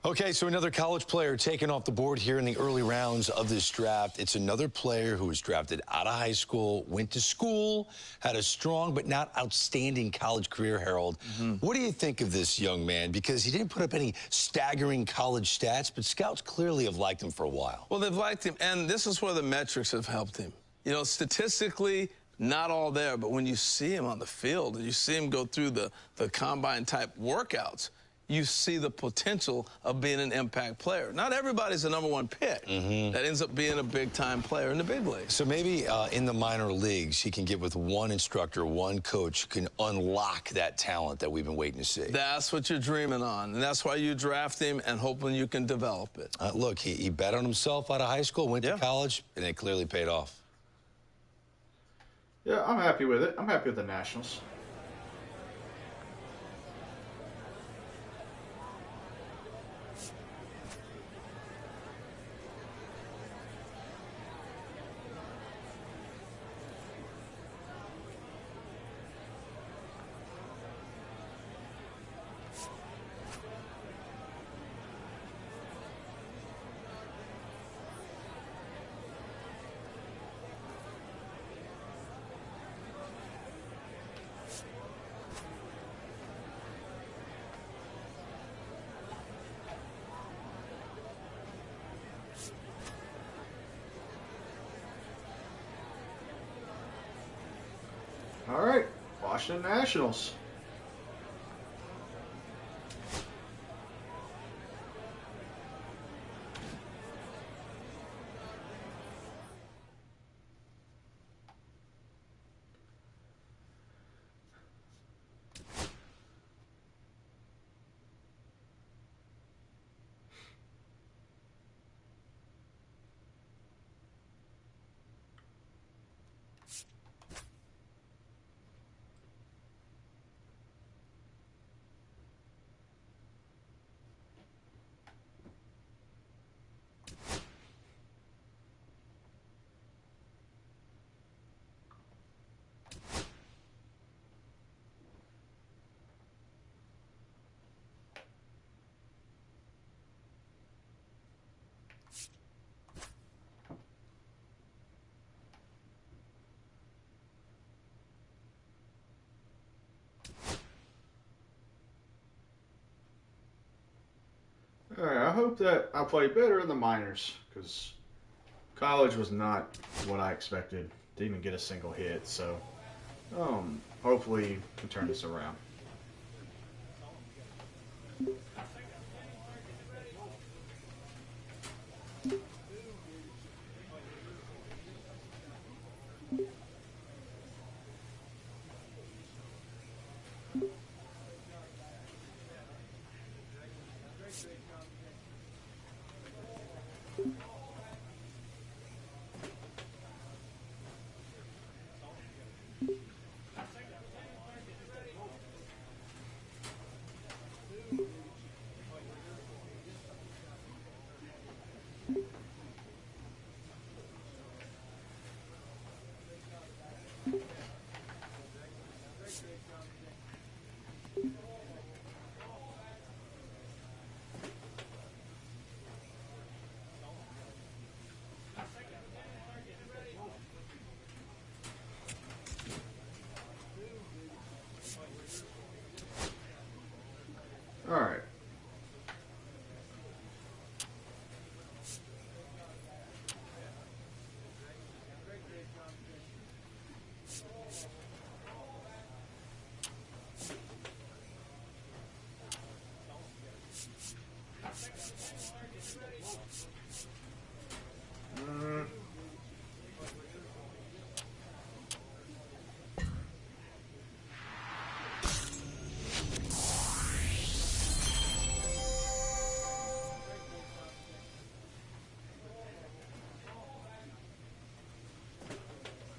Okay, so another college player taken off the board here in the early rounds of this draft. It's another player who was drafted out of high school, went to school, had a strong but not outstanding college career, Harold. What do you think of this young man? Because he didn't put up any staggering college stats, but scouts clearly have liked him for a while. Well, they've liked him, and this is where the metrics have helped him. You know, statistically, not all there, but when you see him on the field and you see him go through the combine-type workouts, you see the potential of being an impact player. Not everybody's a #1 pick that ends up being a big-time player in the big leagues. So maybe in the minor leagues, he can get with one instructor, one coach, who can unlock that talent that we've been waiting to see. That's what you're dreaming on, and that's why you draft him and hoping you can develop it. Look, he bet on himself out of high school, went to college, and it clearly paid off. Yeah, I'm happy with it. I'm happy with the Nationals. All right, Washington Nationals. All right, I hope that I play better in the minors, because college was not what I expected. Didn't even get a single hit, so hopefully we can turn this around. All right.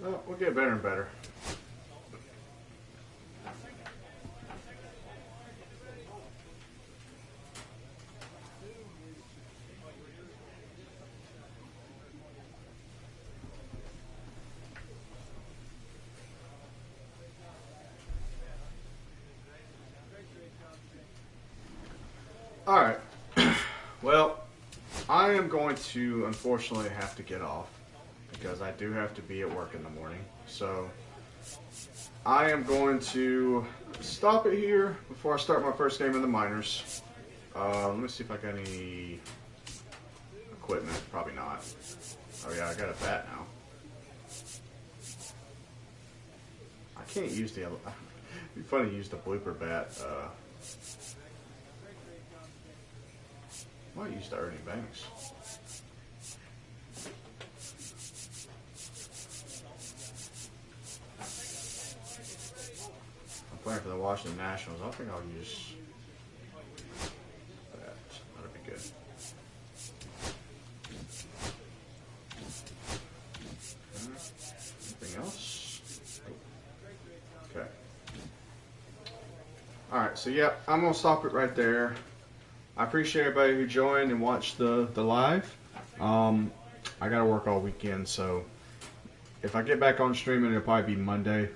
Well, we'll get better and better. All right. Well, I am going to unfortunately have to get off, because I do have to be at work in the morning. So I am going to stop it here before I start my first game in the minors. Let me see if I got any equipment. Probably not. Oh yeah, I got a bat now. I can't use the... It'd be funny to use the blooper bat might use the Ernie Banks. I'm playing for the Washington Nationals. I think I'll use that. That'll be good. Anything else? Okay. Alright, so yeah, I'm going to stop it right there. I appreciate everybody who joined and watched the live. I got to work all weekend, so if I get back on streaming, it'll probably be Monday.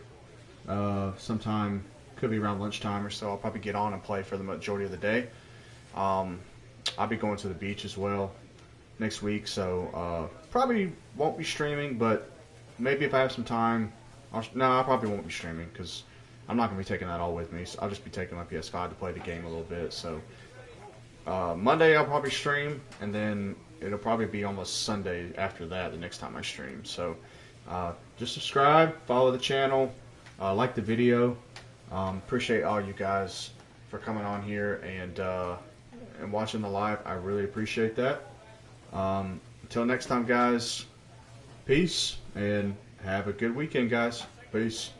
Sometime, could be around lunchtime or so. I'll probably get on and play for the majority of the day. I'll be going to the beach as well next week, so probably won't be streaming, but maybe if I have some time, I probably won't be streaming because I'm not going to be taking that all with me. So I'll just be taking my PS5 to play the game a little bit. So Monday I'll probably stream, and then it'll probably be almost Sunday after that, the next time I stream. So just subscribe, follow the channel, like the video. Appreciate all you guys for coming on here and watching the live. I really appreciate that. Until next time, guys, peace, and have a good weekend, guys. Peace.